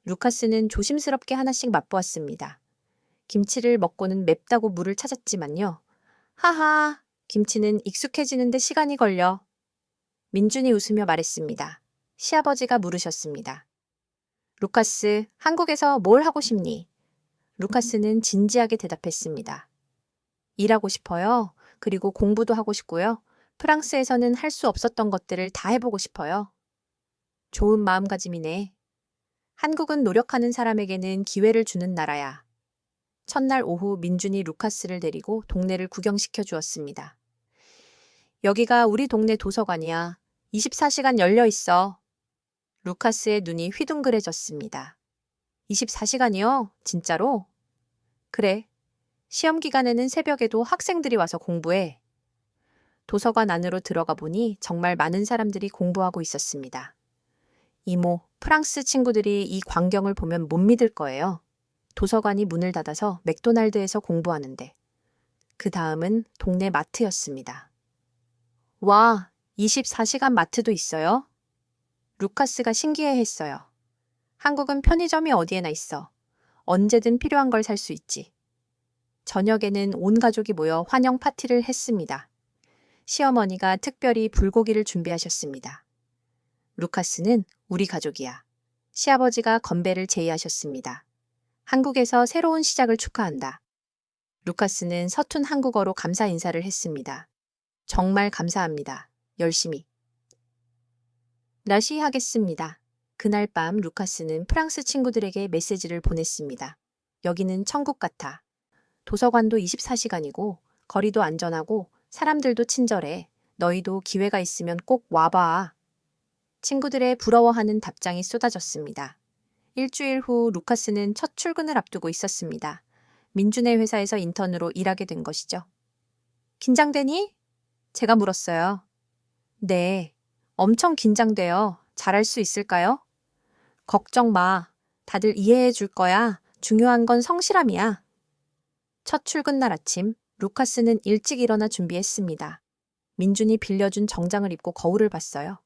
루카스는 조심스럽게 하나씩 맛보았습니다. 김치를 먹고는 맵다고 물을 찾았지만요. 하하, 김치는 익숙해지는데 시간이 걸려. 민준이 웃으며 말했습니다. 시아버지가 물으셨습니다. 루카스, 한국에서 뭘 하고 싶니? 루카스는 진지하게 대답했습니다. 일하고 싶어요. 그리고 공부도 하고 싶고요. 프랑스에서는 할 수 없었던 것들을 다 해보고 싶어요. 좋은 마음가짐이네. 한국은 노력하는 사람에게는 기회를 주는 나라야. 첫날 오후 민준이 루카스를 데리고 동네를 구경시켜 주었습니다. 여기가 우리 동네 도서관이야. 24시간 열려 있어. 루카스의 눈이 휘둥그레졌습니다. 24시간이요? 진짜로? 그래. 시험 기간에는 새벽에도 학생들이 와서 공부해. 도서관 안으로 들어가 보니 정말 많은 사람들이 공부하고 있었습니다. 이모, 프랑스 친구들이 이 광경을 보면 못 믿을 거예요. 도서관이 문을 닫아서 맥도날드에서 공부하는데. 그 다음은 동네 마트였습니다. 와, 24시간 마트도 있어요? 루카스가 신기해했어요. 한국은 편의점이 어디에나 있어. 언제든 필요한 걸 살 수 있지. 저녁에는 온 가족이 모여 환영 파티를 했습니다. 시어머니가 특별히 불고기를 준비하셨습니다. 루카스는 우리 가족이야. 시아버지가 건배를 제의하셨습니다. 한국에서 새로운 시작을 축하한다. 루카스는 서툰 한국어로 감사 인사를 했습니다. 정말 감사합니다. 열심히. 라시하겠습니다. 그날 밤 루카스는 프랑스 친구들에게 메시지를 보냈습니다. 여기는 천국 같아. 도서관도 24시간이고 거리도 안전하고 사람들도 친절해. 너희도 기회가 있으면 꼭 와봐. 친구들의 부러워하는 답장이 쏟아졌습니다. 일주일 후 루카스는 첫 출근을 앞두고 있었습니다. 민준의 회사에서 인턴으로 일하게 된 것이죠. 긴장되니? 제가 물었어요. 네, 엄청 긴장돼요. 잘할 수 있을까요? 걱정 마. 다들 이해해 줄 거야. 중요한 건 성실함이야. 첫 출근 날 아침, 루카스는 일찍 일어나 준비했습니다. 민준이 빌려준 정장을 입고 거울을 봤어요.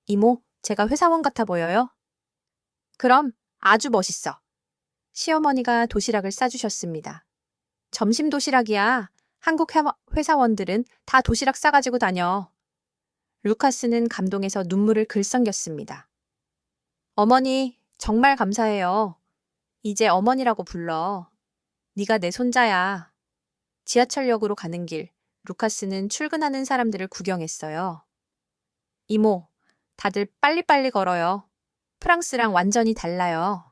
이모, 제가 회사원 같아 보여요? 그럼 아주 멋있어. 시어머니가 도시락을 싸주셨습니다. 점심 도시락이야. 한국 회사원들은 다 도시락 싸가지고 다녀. 루카스는 감동해서 눈물을 글썽겼습니다. 어머니, 정말 감사해요. 이제 어머니라고 불러. 네가 내 손자야. 지하철역으로 가는 길, 루카스는 출근하는 사람들을 구경했어요. 이모, 다들 빨리빨리 걸어요. 프랑스랑 완전히 달라요.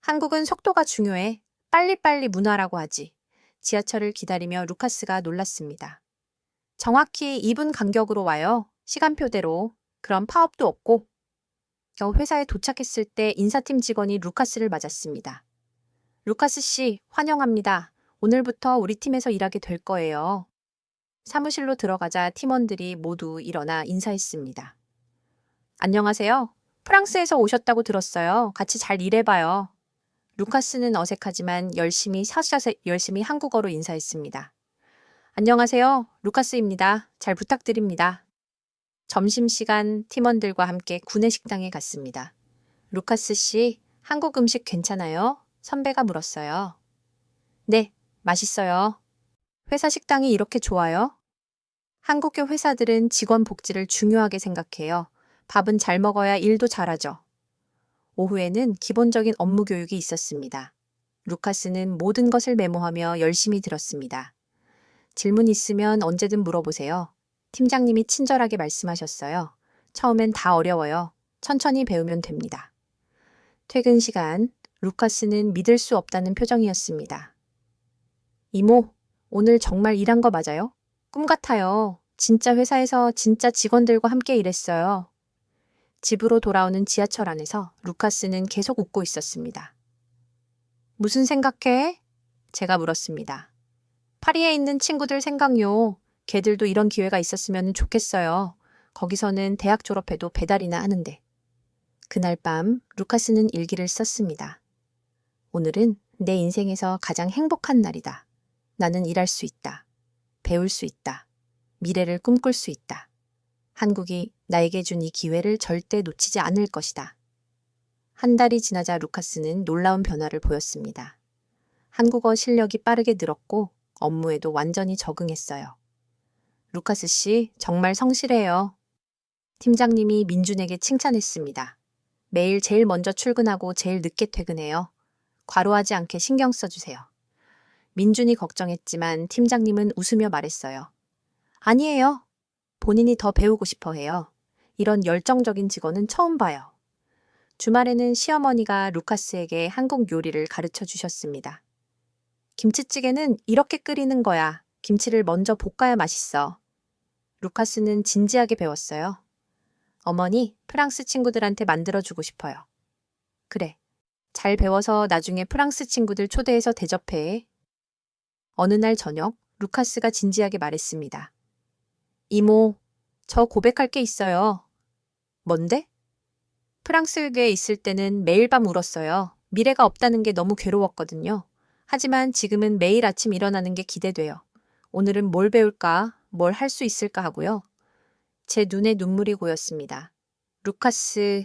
한국은 속도가 중요해. 빨리빨리 문화라고 하지. 지하철을 기다리며 루카스가 놀랐습니다. 정확히 2분 간격으로 와요. 시간표대로. 그럼 파업도 없고. 겨우 회사에 도착했을 때 인사팀 직원이 루카스를 맞았습니다. 루카스 씨, 환영합니다. 오늘부터 우리 팀에서 일하게 될 거예요. 사무실로 들어가자 팀원들이 모두 일어나 인사했습니다. 안녕하세요. 프랑스에서 오셨다고 들었어요. 같이 잘 일해봐요. 루카스는 어색하지만 열심히 한국어로 인사했습니다. 안녕하세요. 루카스입니다. 잘 부탁드립니다. 점심시간 팀원들과 함께 구내식당에 갔습니다. 루카스 씨, 한국 음식 괜찮아요? 선배가 물었어요. 네, 맛있어요. 회사 식당이 이렇게 좋아요? 한국의 회사들은 직원 복지를 중요하게 생각해요. 밥은 잘 먹어야 일도 잘하죠. 오후에는 기본적인 업무 교육이 있었습니다. 루카스는 모든 것을 메모하며 열심히 들었습니다. 질문 있으면 언제든 물어보세요. 팀장님이 친절하게 말씀하셨어요. 처음엔 다 어려워요. 천천히 배우면 됩니다. 퇴근 시간, 루카스는 믿을 수 없다는 표정이었습니다. 이모, 오늘 정말 일한 거 맞아요? 꿈 같아요. 진짜 회사에서 진짜 직원들과 함께 일했어요. 집으로 돌아오는 지하철 안에서 루카스는 계속 웃고 있었습니다. 무슨 생각해? 제가 물었습니다. 파리에 있는 친구들 생각요. 걔들도 이런 기회가 있었으면 좋겠어요. 거기서는 대학 졸업해도 배달이나 하는데. 그날 밤 루카스는 일기를 썼습니다. 오늘은 내 인생에서 가장 행복한 날이다. 나는 일할 수 있다. 배울 수 있다. 미래를 꿈꿀 수 있다. 한국이 나에게 준 이 기회를 절대 놓치지 않을 것이다. 한 달이 지나자 루카스는 놀라운 변화를 보였습니다. 한국어 실력이 빠르게 늘었고 업무에도 완전히 적응했어요. 루카스 씨, 정말 성실해요. 팀장님이 민준에게 칭찬했습니다. 매일 제일 먼저 출근하고 제일 늦게 퇴근해요. 과로하지 않게 신경 써주세요. 민준이 걱정했지만 팀장님은 웃으며 말했어요. 아니에요. 본인이 더 배우고 싶어 해요. 이런 열정적인 직원은 처음 봐요. 주말에는 시어머니가 루카스에게 한국 요리를 가르쳐 주셨습니다. 김치찌개는 이렇게 끓이는 거야. 김치를 먼저 볶아야 맛있어. 루카스는 진지하게 배웠어요. 어머니, 프랑스 친구들한테 만들어주고 싶어요. 그래. 잘 배워서 나중에 프랑스 친구들 초대해서 대접해. 어느 날 저녁, 루카스가 진지하게 말했습니다. 이모, 저 고백할 게 있어요. 뭔데? 프랑스에 있을 때는 매일 밤 울었어요. 미래가 없다는 게 너무 괴로웠거든요. 하지만 지금은 매일 아침 일어나는 게 기대돼요. 오늘은 뭘 배울까? 뭘 할 수 있을까 하고요. 제 눈에 눈물이 고였습니다. 루카스,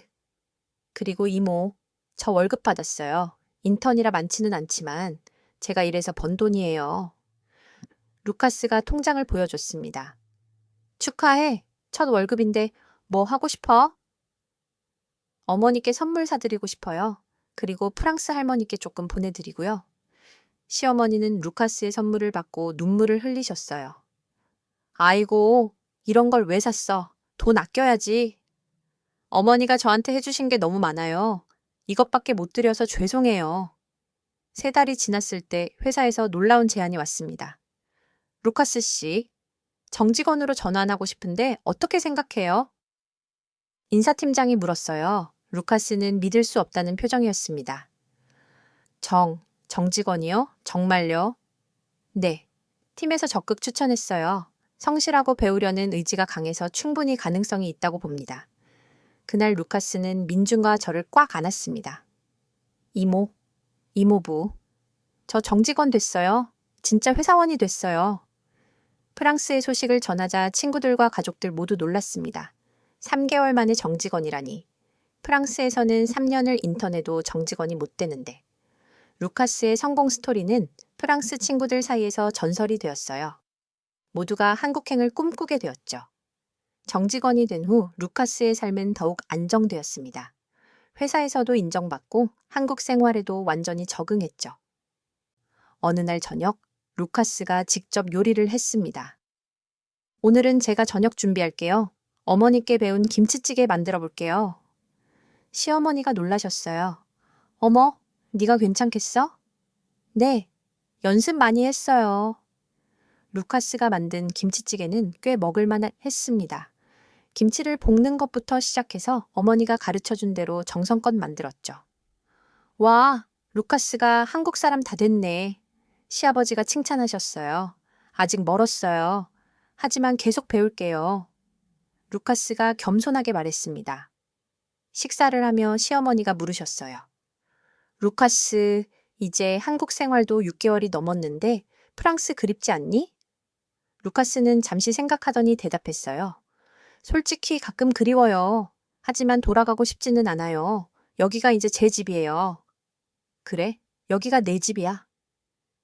그리고 이모, 저 월급 받았어요. 인턴이라 많지는 않지만 제가 일해서 번 돈이에요. 루카스가 통장을 보여줬습니다. 축하해. 첫 월급인데 뭐 하고 싶어? 어머니께 선물 사드리고 싶어요. 그리고 프랑스 할머니께 조금 보내드리고요. 시어머니는 루카스의 선물을 받고 눈물을 흘리셨어요. 아이고, 이런 걸 왜 샀어? 돈 아껴야지. 어머니가 저한테 해주신 게 너무 많아요. 이것밖에 못 드려서 죄송해요. 3달이 지났을 때 회사에서 놀라운 제안이 왔습니다. 루카스 씨, 정직원으로 전환하고 싶은데 어떻게 생각해요? 인사팀장이 물었어요. 루카스는 믿을 수 없다는 표정이었습니다. 정직원이요? 정말요? 네. 팀에서 적극 추천했어요. 성실하고 배우려는 의지가 강해서 충분히 가능성이 있다고 봅니다. 그날 루카스는 민준과 저를 꽉 안았습니다. 이모부, 저 정직원 됐어요. 진짜 회사원이 됐어요. 프랑스의 소식을 전하자 친구들과 가족들 모두 놀랐습니다. 3개월 만에 정직원이라니. 프랑스에서는 3년을 인턴해도 정직원이 못 되는데. 루카스의 성공 스토리는 프랑스 친구들 사이에서 전설이 되었어요. 모두가 한국행을 꿈꾸게 되었죠. 정직원이 된 후 루카스의 삶은 더욱 안정되었습니다. 회사에서도 인정받고 한국 생활에도 완전히 적응했죠. 어느 날 저녁, 루카스가 직접 요리를 했습니다. 오늘은 제가 저녁 준비할게요. 어머니께 배운 김치찌개 만들어 볼게요. 시어머니가 놀라셨어요. 어머, 네가 괜찮겠어? 네, 연습 많이 했어요. 루카스가 만든 김치찌개는 꽤 먹을만 했습니다. 김치를 볶는 것부터 시작해서 어머니가 가르쳐준 대로 정성껏 만들었죠. 와, 루카스가 한국 사람 다 됐네. 시아버지가 칭찬하셨어요. 아직 멀었어요. 하지만 계속 배울게요. 루카스가 겸손하게 말했습니다. 식사를 하며 시어머니가 물으셨어요. 루카스, 이제 한국 생활도 6개월이 넘었는데 프랑스 그립지 않니? 루카스는 잠시 생각하더니 대답했어요. 솔직히 가끔 그리워요. 하지만 돌아가고 싶지는 않아요. 여기가 이제 제 집이에요. 그래, 여기가 내 집이야.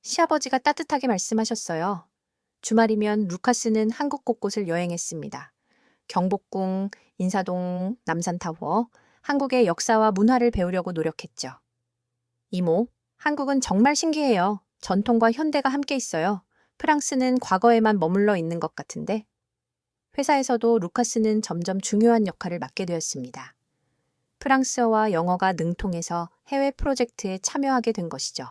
시아버지가 따뜻하게 말씀하셨어요. 주말이면 루카스는 한국 곳곳을 여행했습니다. 경복궁, 인사동, 남산타워, 한국의 역사와 문화를 배우려고 노력했죠. 이모, 한국은 정말 신기해요. 전통과 현대가 함께 있어요. 프랑스는 과거에만 머물러 있는 것 같은데. 회사에서도 루카스는 점점 중요한 역할을 맡게 되었습니다. 프랑스어와 영어가 능통해서 해외 프로젝트에 참여하게 된 것이죠.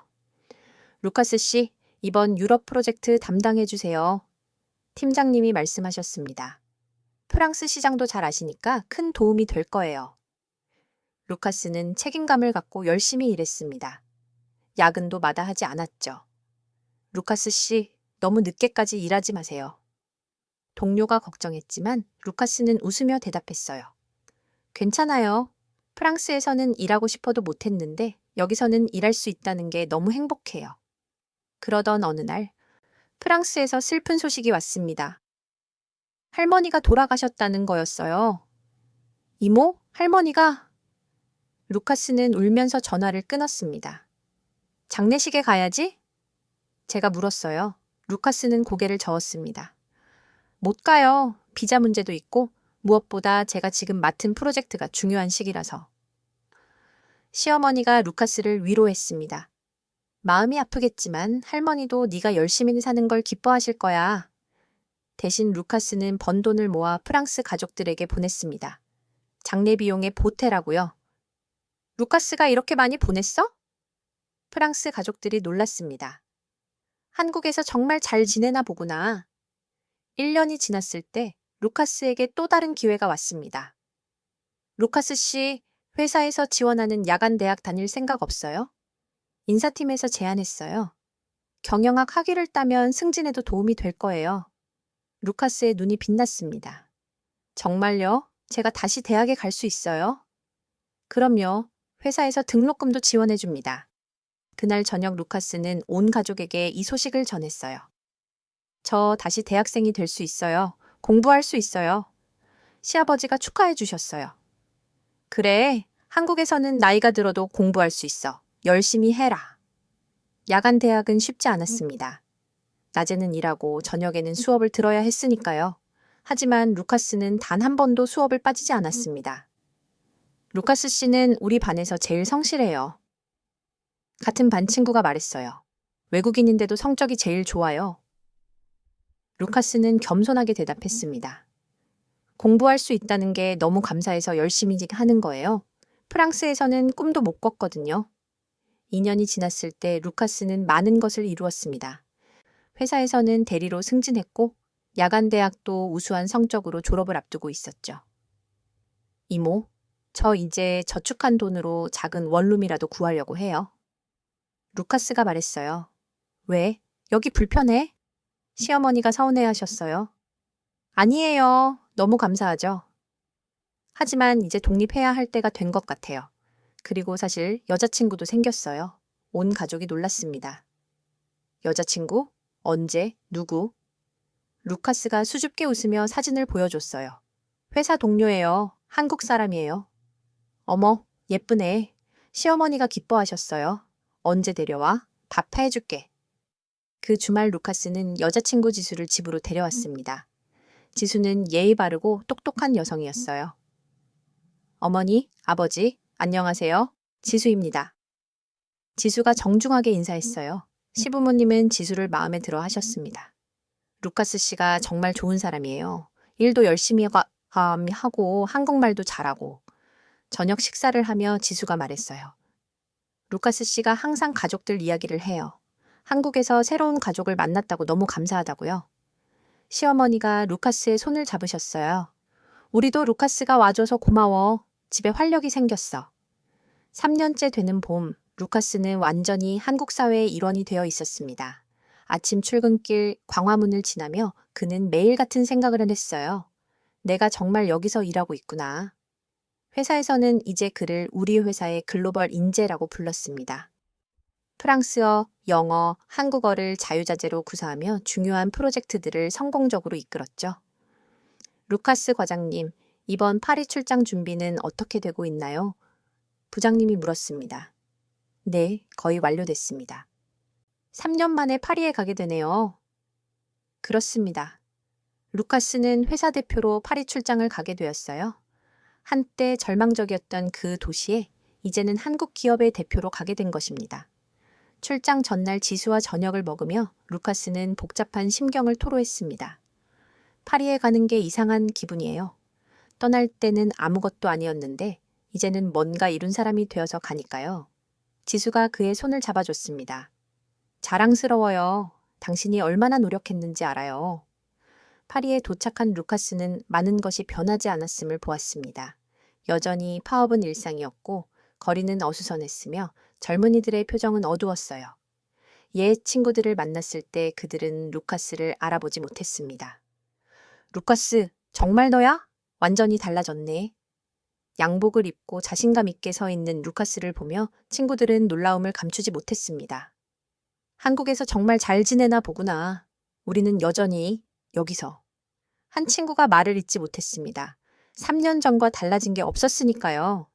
루카스 씨, 이번 유럽 프로젝트 담당해 주세요. 팀장님이 말씀하셨습니다. 프랑스 시장도 잘 아시니까 큰 도움이 될 거예요. 루카스는 책임감을 갖고 열심히 일했습니다. 야근도 마다하지 않았죠. 루카스 씨, 너무 늦게까지 일하지 마세요. 동료가 걱정했지만 루카스는 웃으며 대답했어요. 괜찮아요. 프랑스에서는 일하고 싶어도 못했는데 여기서는 일할 수 있다는 게 너무 행복해요. 그러던 어느 날 프랑스에서 슬픈 소식이 왔습니다. 할머니가 돌아가셨다는 거였어요. 이모, 할머니가... 루카스는 울면서 전화를 끊었습니다. 장례식에 가야지? 제가 물었어요. 루카스는 고개를 저었습니다. 못 가요. 비자 문제도 있고 무엇보다 제가 지금 맡은 프로젝트가 중요한 시기라서. 시어머니가 루카스를 위로했습니다. 마음이 아프겠지만 할머니도 네가 열심히 사는 걸 기뻐하실 거야. 대신 루카스는 번 돈을 모아 프랑스 가족들에게 보냈습니다. 장례 비용에 보태라고요. 루카스가 이렇게 많이 보냈어? 프랑스 가족들이 놀랐습니다. 한국에서 정말 잘 지내나 보구나. 1년이 지났을 때 루카스에게 또 다른 기회가 왔습니다. 루카스 씨, 회사에서 지원하는 야간 대학 다닐 생각 없어요? 인사팀에서 제안했어요. 경영학 학위를 따면 승진에도 도움이 될 거예요. 루카스의 눈이 빛났습니다. 정말요? 제가 다시 대학에 갈 수 있어요? 그럼요. 회사에서 등록금도 지원해 줍니다. 그날 저녁 루카스는 온 가족에게 이 소식을 전했어요. 저 다시 대학생이 될 수 있어요. 공부할 수 있어요. 시아버지가 축하해 주셨어요. 그래, 한국에서는 나이가 들어도 공부할 수 있어. 열심히 해라. 야간 대학은 쉽지 않았습니다. 낮에는 일하고 저녁에는 수업을 들어야 했으니까요. 하지만 루카스는 단 한 번도 수업을 빠지지 않았습니다. 루카스 씨는 우리 반에서 제일 성실해요. 같은 반 친구가 말했어요. 외국인인데도 성적이 제일 좋아요. 루카스는 겸손하게 대답했습니다. 공부할 수 있다는 게 너무 감사해서 열심히 하는 거예요. 프랑스에서는 꿈도 못 꿨거든요. 2년이 지났을 때 루카스는 많은 것을 이루었습니다. 회사에서는 대리로 승진했고 야간 대학도 우수한 성적으로 졸업을 앞두고 있었죠. 이모, 저 이제 저축한 돈으로 작은 원룸이라도 구하려고 해요. 루카스가 말했어요. 왜? 여기 불편해? 시어머니가 서운해하셨어요. 아니에요. 너무 감사하죠. 하지만 이제 독립해야 할 때가 된 것 같아요. 그리고 사실 여자친구도 생겼어요. 온 가족이 놀랐습니다. 여자친구? 언제? 누구? 루카스가 수줍게 웃으며 사진을 보여줬어요. 회사 동료예요. 한국 사람이에요. 어머, 예쁘네. 시어머니가 기뻐하셨어요. 언제 데려와? 밥 해줄게. 그 주말 루카스는 여자친구 지수를 집으로 데려왔습니다. 지수는 예의 바르고 똑똑한 여성이었어요. 어머니, 아버지, 안녕하세요. 지수입니다. 지수가 정중하게 인사했어요. 시부모님은 지수를 마음에 들어 하셨습니다. 루카스 씨가 정말 좋은 사람이에요. 일도 열심히 하고 한국말도 잘하고. 저녁 식사를 하며 지수가 말했어요. 루카스 씨가 항상 가족들 이야기를 해요. 한국에서 새로운 가족을 만났다고 너무 감사하다고요. 시어머니가 루카스의 손을 잡으셨어요. 우리도 루카스가 와줘서 고마워. 집에 활력이 생겼어. 3년째 되는 봄, 루카스는 완전히 한국 사회의 일원이 되어 있었습니다. 아침 출근길 광화문을 지나며 그는 매일 같은 생각을 했어요. 내가 정말 여기서 일하고 있구나. 회사에서는 이제 그를 우리 회사의 글로벌 인재라고 불렀습니다. 프랑스어, 영어, 한국어를 자유자재로 구사하며 중요한 프로젝트들을 성공적으로 이끌었죠. 루카스 과장님, 이번 파리 출장 준비는 어떻게 되고 있나요? 부장님이 물었습니다. 네, 거의 완료됐습니다. 3년 만에 파리에 가게 되네요. 그렇습니다. 루카스는 회사 대표로 파리 출장을 가게 되었어요. 한때 절망적이었던 그 도시에 이제는 한국 기업의 대표로 가게 된 것입니다. 출장 전날 지수와 저녁을 먹으며 루카스는 복잡한 심경을 토로했습니다. 파리에 가는 게 이상한 기분이에요. 떠날 때는 아무것도 아니었는데 이제는 뭔가 이룬 사람이 되어서 가니까요. 지수가 그의 손을 잡아줬습니다. 자랑스러워요. 당신이 얼마나 노력했는지 알아요. 파리에 도착한 루카스는 많은 것이 변하지 않았음을 보았습니다. 여전히 파업은 일상이었고 거리는 어수선했으며 젊은이들의 표정은 어두웠어요. 옛 친구들을 만났을 때 그들은 루카스를 알아보지 못했습니다. 루카스, 정말 너야? 완전히 달라졌네. 양복을 입고 자신감 있게 서 있는 루카스를 보며 친구들은 놀라움을 감추지 못했습니다. 한국에서 정말 잘 지내나 보구나. 우리는 여전히 여기서. 한 친구가 말을 잇지 못했습니다. 3년 전과 달라진 게 없었으니까요.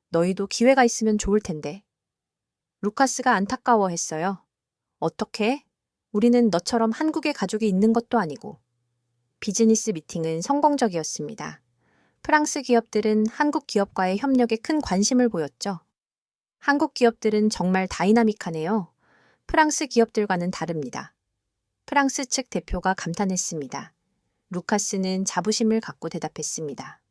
너희도 기회가 있으면 좋을 텐데. 루카스가 안타까워했어요. 어떻게? 우리는 너처럼 한국에 가족이 있는 것도 아니고. 비즈니스 미팅은 성공적이었습니다. 프랑스 기업들은 한국 기업과의 협력에 큰 관심을 보였죠. 한국 기업들은 정말 다이나믹하네요. 프랑스 기업들과는 다릅니다. 프랑스 측 대표가 감탄했습니다. 루카스는 자부심을 갖고 대답했습니다.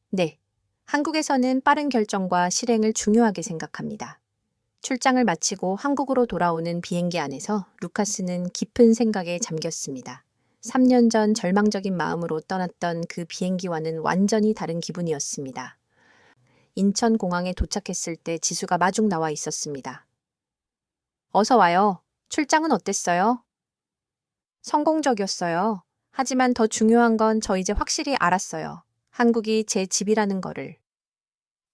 네, 한국에서는 빠른 결정과 실행을 중요하게 생각합니다. 출장을 마치고 한국으로 돌아오는 비행기 안에서 루카스는 깊은 생각에 잠겼습니다. 3년 전 절망적인 마음으로 떠났던 그 비행기와는 완전히 다른 기분이었습니다. 인천공항에 도착했을 때 지수가 마중 나와 있었습니다. 어서 와요. 출장은 어땠어요? 성공적이었어요. 하지만 더 중요한 건 저 이제 확실히 알았어요. 한국이 제 집이라는 거를.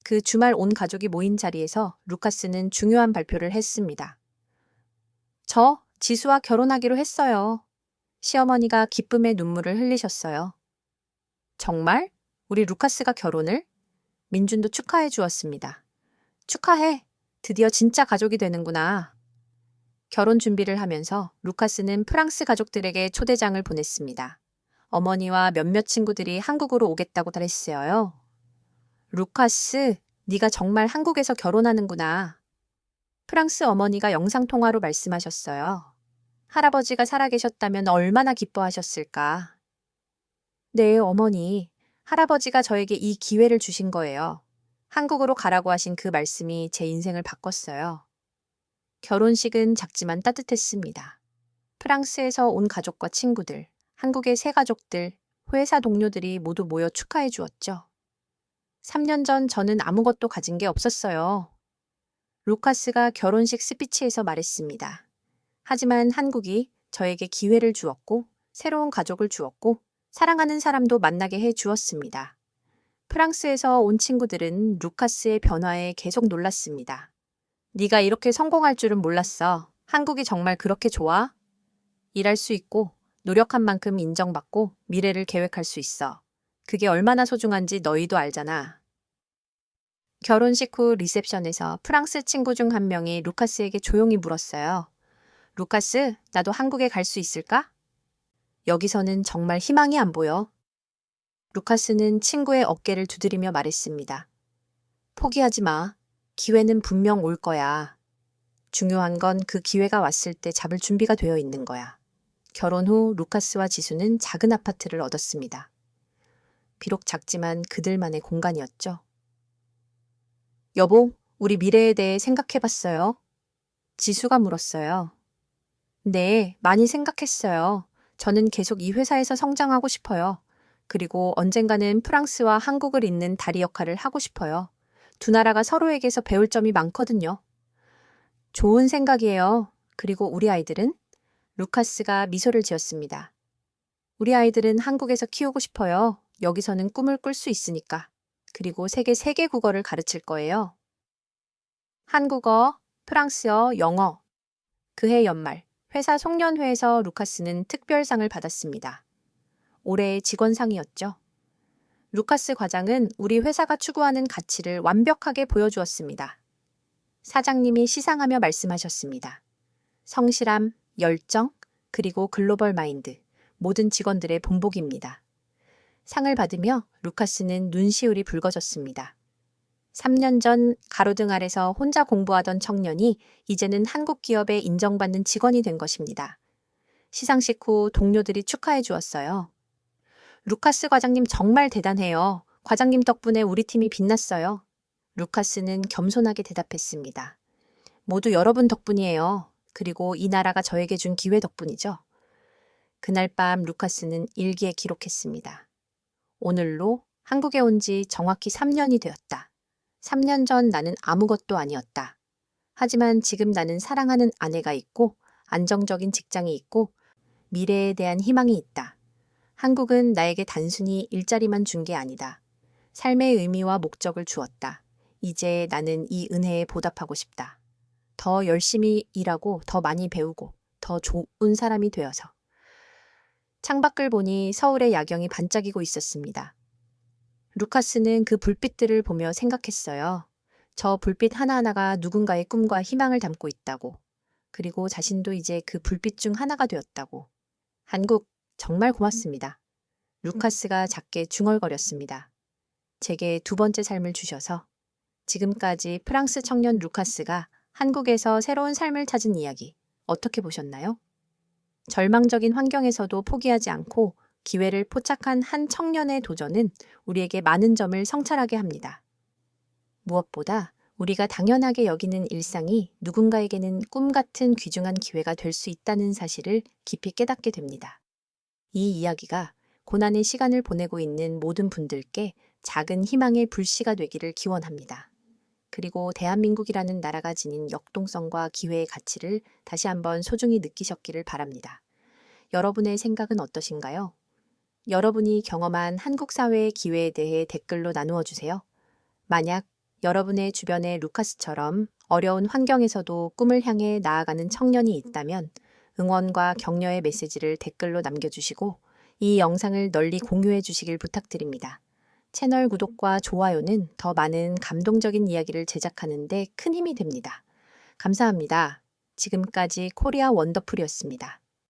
그 주말 온 가족이 모인 자리에서 루카스는 중요한 발표를 했습니다. 저 지수와 결혼하기로 했어요. 시어머니가 기쁨의 눈물을 흘리셨어요. 정말? 우리 루카스가 결혼을? 민준도 축하해 주었습니다. 축하해. 드디어 진짜 가족이 되는구나. 결혼 준비를 하면서 루카스는 프랑스 가족들에게 초대장을 보냈습니다. 어머니와 몇몇 친구들이 한국으로 오겠다고 달했어요. 루카스, 네가 정말 한국에서 결혼하는구나. 프랑스 어머니가 영상통화로 말씀하셨어요. 할아버지가 살아계셨다면 얼마나 기뻐하셨을까. 네, 어머니. 할아버지가 저에게 이 기회를 주신 거예요. 한국으로 가라고 하신 그 말씀이 제 인생을 바꿨어요. 결혼식은 작지만 따뜻했습니다. 프랑스에서 온 가족과 친구들, 한국의 새 가족들, 회사 동료들이 모두 모여 축하해 주었죠. 3년 전 저는 아무것도 가진 게 없었어요. 루카스가 결혼식 스피치에서 말했습니다. 하지만 한국이 저에게 기회를 주었고, 새로운 가족을 주었고, 사랑하는 사람도 만나게 해 주었습니다. 프랑스에서 온 친구들은 루카스의 변화에 계속 놀랐습니다. 네가 이렇게 성공할 줄은 몰랐어. 한국이 정말 그렇게 좋아? 일할 수 있고, 노력한 만큼 인정받고 미래를 계획할 수 있어. 그게 얼마나 소중한지 너희도 알잖아. 결혼식 후 리셉션에서 프랑스 친구 중 한 명이 루카스에게 조용히 물었어요. 루카스, 나도 한국에 갈 수 있을까? 여기서는 정말 희망이 안 보여. 루카스는 친구의 어깨를 두드리며 말했습니다. 포기하지 마. 기회는 분명 올 거야. 중요한 건 그 기회가 왔을 때 잡을 준비가 되어 있는 거야. 결혼 후 루카스와 지수는 작은 아파트를 얻었습니다. 비록 작지만 그들만의 공간이었죠. 여보, 우리 미래에 대해 생각해봤어요? 지수가 물었어요. 네, 많이 생각했어요. 저는 계속 이 회사에서 성장하고 싶어요. 그리고 언젠가는 프랑스와 한국을 잇는 다리 역할을 하고 싶어요. 두 나라가 서로에게서 배울 점이 많거든요. 좋은 생각이에요. 그리고 우리 아이들은? 루카스가 미소를 지었습니다. 우리 아이들은 한국에서 키우고 싶어요. 여기서는 꿈을 꿀 수 있으니까. 그리고 세계 3개 국어를 가르칠 거예요. 한국어, 프랑스어, 영어. 그해 연말, 회사 송년회에서 루카스는 특별상을 받았습니다. 올해의 직원상이었죠. 루카스 과장은 우리 회사가 추구하는 가치를 완벽하게 보여주었습니다. 사장님이 시상하며 말씀하셨습니다. 성실함, 열정, 그리고 글로벌 마인드, 모든 직원들의 본보기입니다. 상을 받으며 루카스는 눈시울이 붉어졌습니다. 3년 전 가로등 아래서 혼자 공부하던 청년이 이제는 한국 기업에 인정받는 직원이 된 것입니다. 시상식 후 동료들이 축하해 주었어요. 루카스 과장님 정말 대단해요. 과장님 덕분에 우리 팀이 빛났어요. 루카스는 겸손하게 대답했습니다. 모두 여러분 덕분이에요. 그리고 이 나라가 저에게 준 기회 덕분이죠. 그날 밤 루카스는 일기에 기록했습니다. 오늘로 한국에 온 지 정확히 3년이 되었다. 3년 전 나는 아무것도 아니었다. 하지만 지금 나는 사랑하는 아내가 있고 안정적인 직장이 있고 미래에 대한 희망이 있다. 한국은 나에게 단순히 일자리만 준 게 아니다. 삶의 의미와 목적을 주었다. 이제 나는 이 은혜에 보답하고 싶다. 더 열심히 일하고 더 많이 배우고 더 좋은 사람이 되어서. 창밖을 보니 서울의 야경이 반짝이고 있었습니다. 루카스는 그 불빛들을 보며 생각했어요. 저 불빛 하나하나가 누군가의 꿈과 희망을 담고 있다고. 그리고 자신도 이제 그 불빛 중 하나가 되었다고. 한국, 정말 고맙습니다. 루카스가 작게 중얼거렸습니다. 제게 두 번째 삶을 주셔서. 지금까지 프랑스 청년 루카스가 한국에서 새로운 삶을 찾은 이야기, 어떻게 보셨나요? 절망적인 환경에서도 포기하지 않고 기회를 포착한 한 청년의 도전은 우리에게 많은 점을 성찰하게 합니다. 무엇보다 우리가 당연하게 여기는 일상이 누군가에게는 꿈 같은 귀중한 기회가 될 수 있다는 사실을 깊이 깨닫게 됩니다. 이 이야기가 고난의 시간을 보내고 있는 모든 분들께 작은 희망의 불씨가 되기를 기원합니다. 그리고 대한민국이라는 나라가 지닌 역동성과 기회의 가치를 다시 한번 소중히 느끼셨기를 바랍니다. 여러분의 생각은 어떠신가요? 여러분이 경험한 한국 사회의 기회에 대해 댓글로 나누어 주세요. 만약 여러분의 주변에 루카스처럼 어려운 환경에서도 꿈을 향해 나아가는 청년이 있다면 응원과 격려의 메시지를 댓글로 남겨주시고 이 영상을 널리 공유해 주시길 부탁드립니다. 채널 구독과 좋아요는 더 많은 감동적인 이야기를 제작하는 데 큰 힘이 됩니다. 감사합니다. 지금까지 코리아 원더풀이었습니다.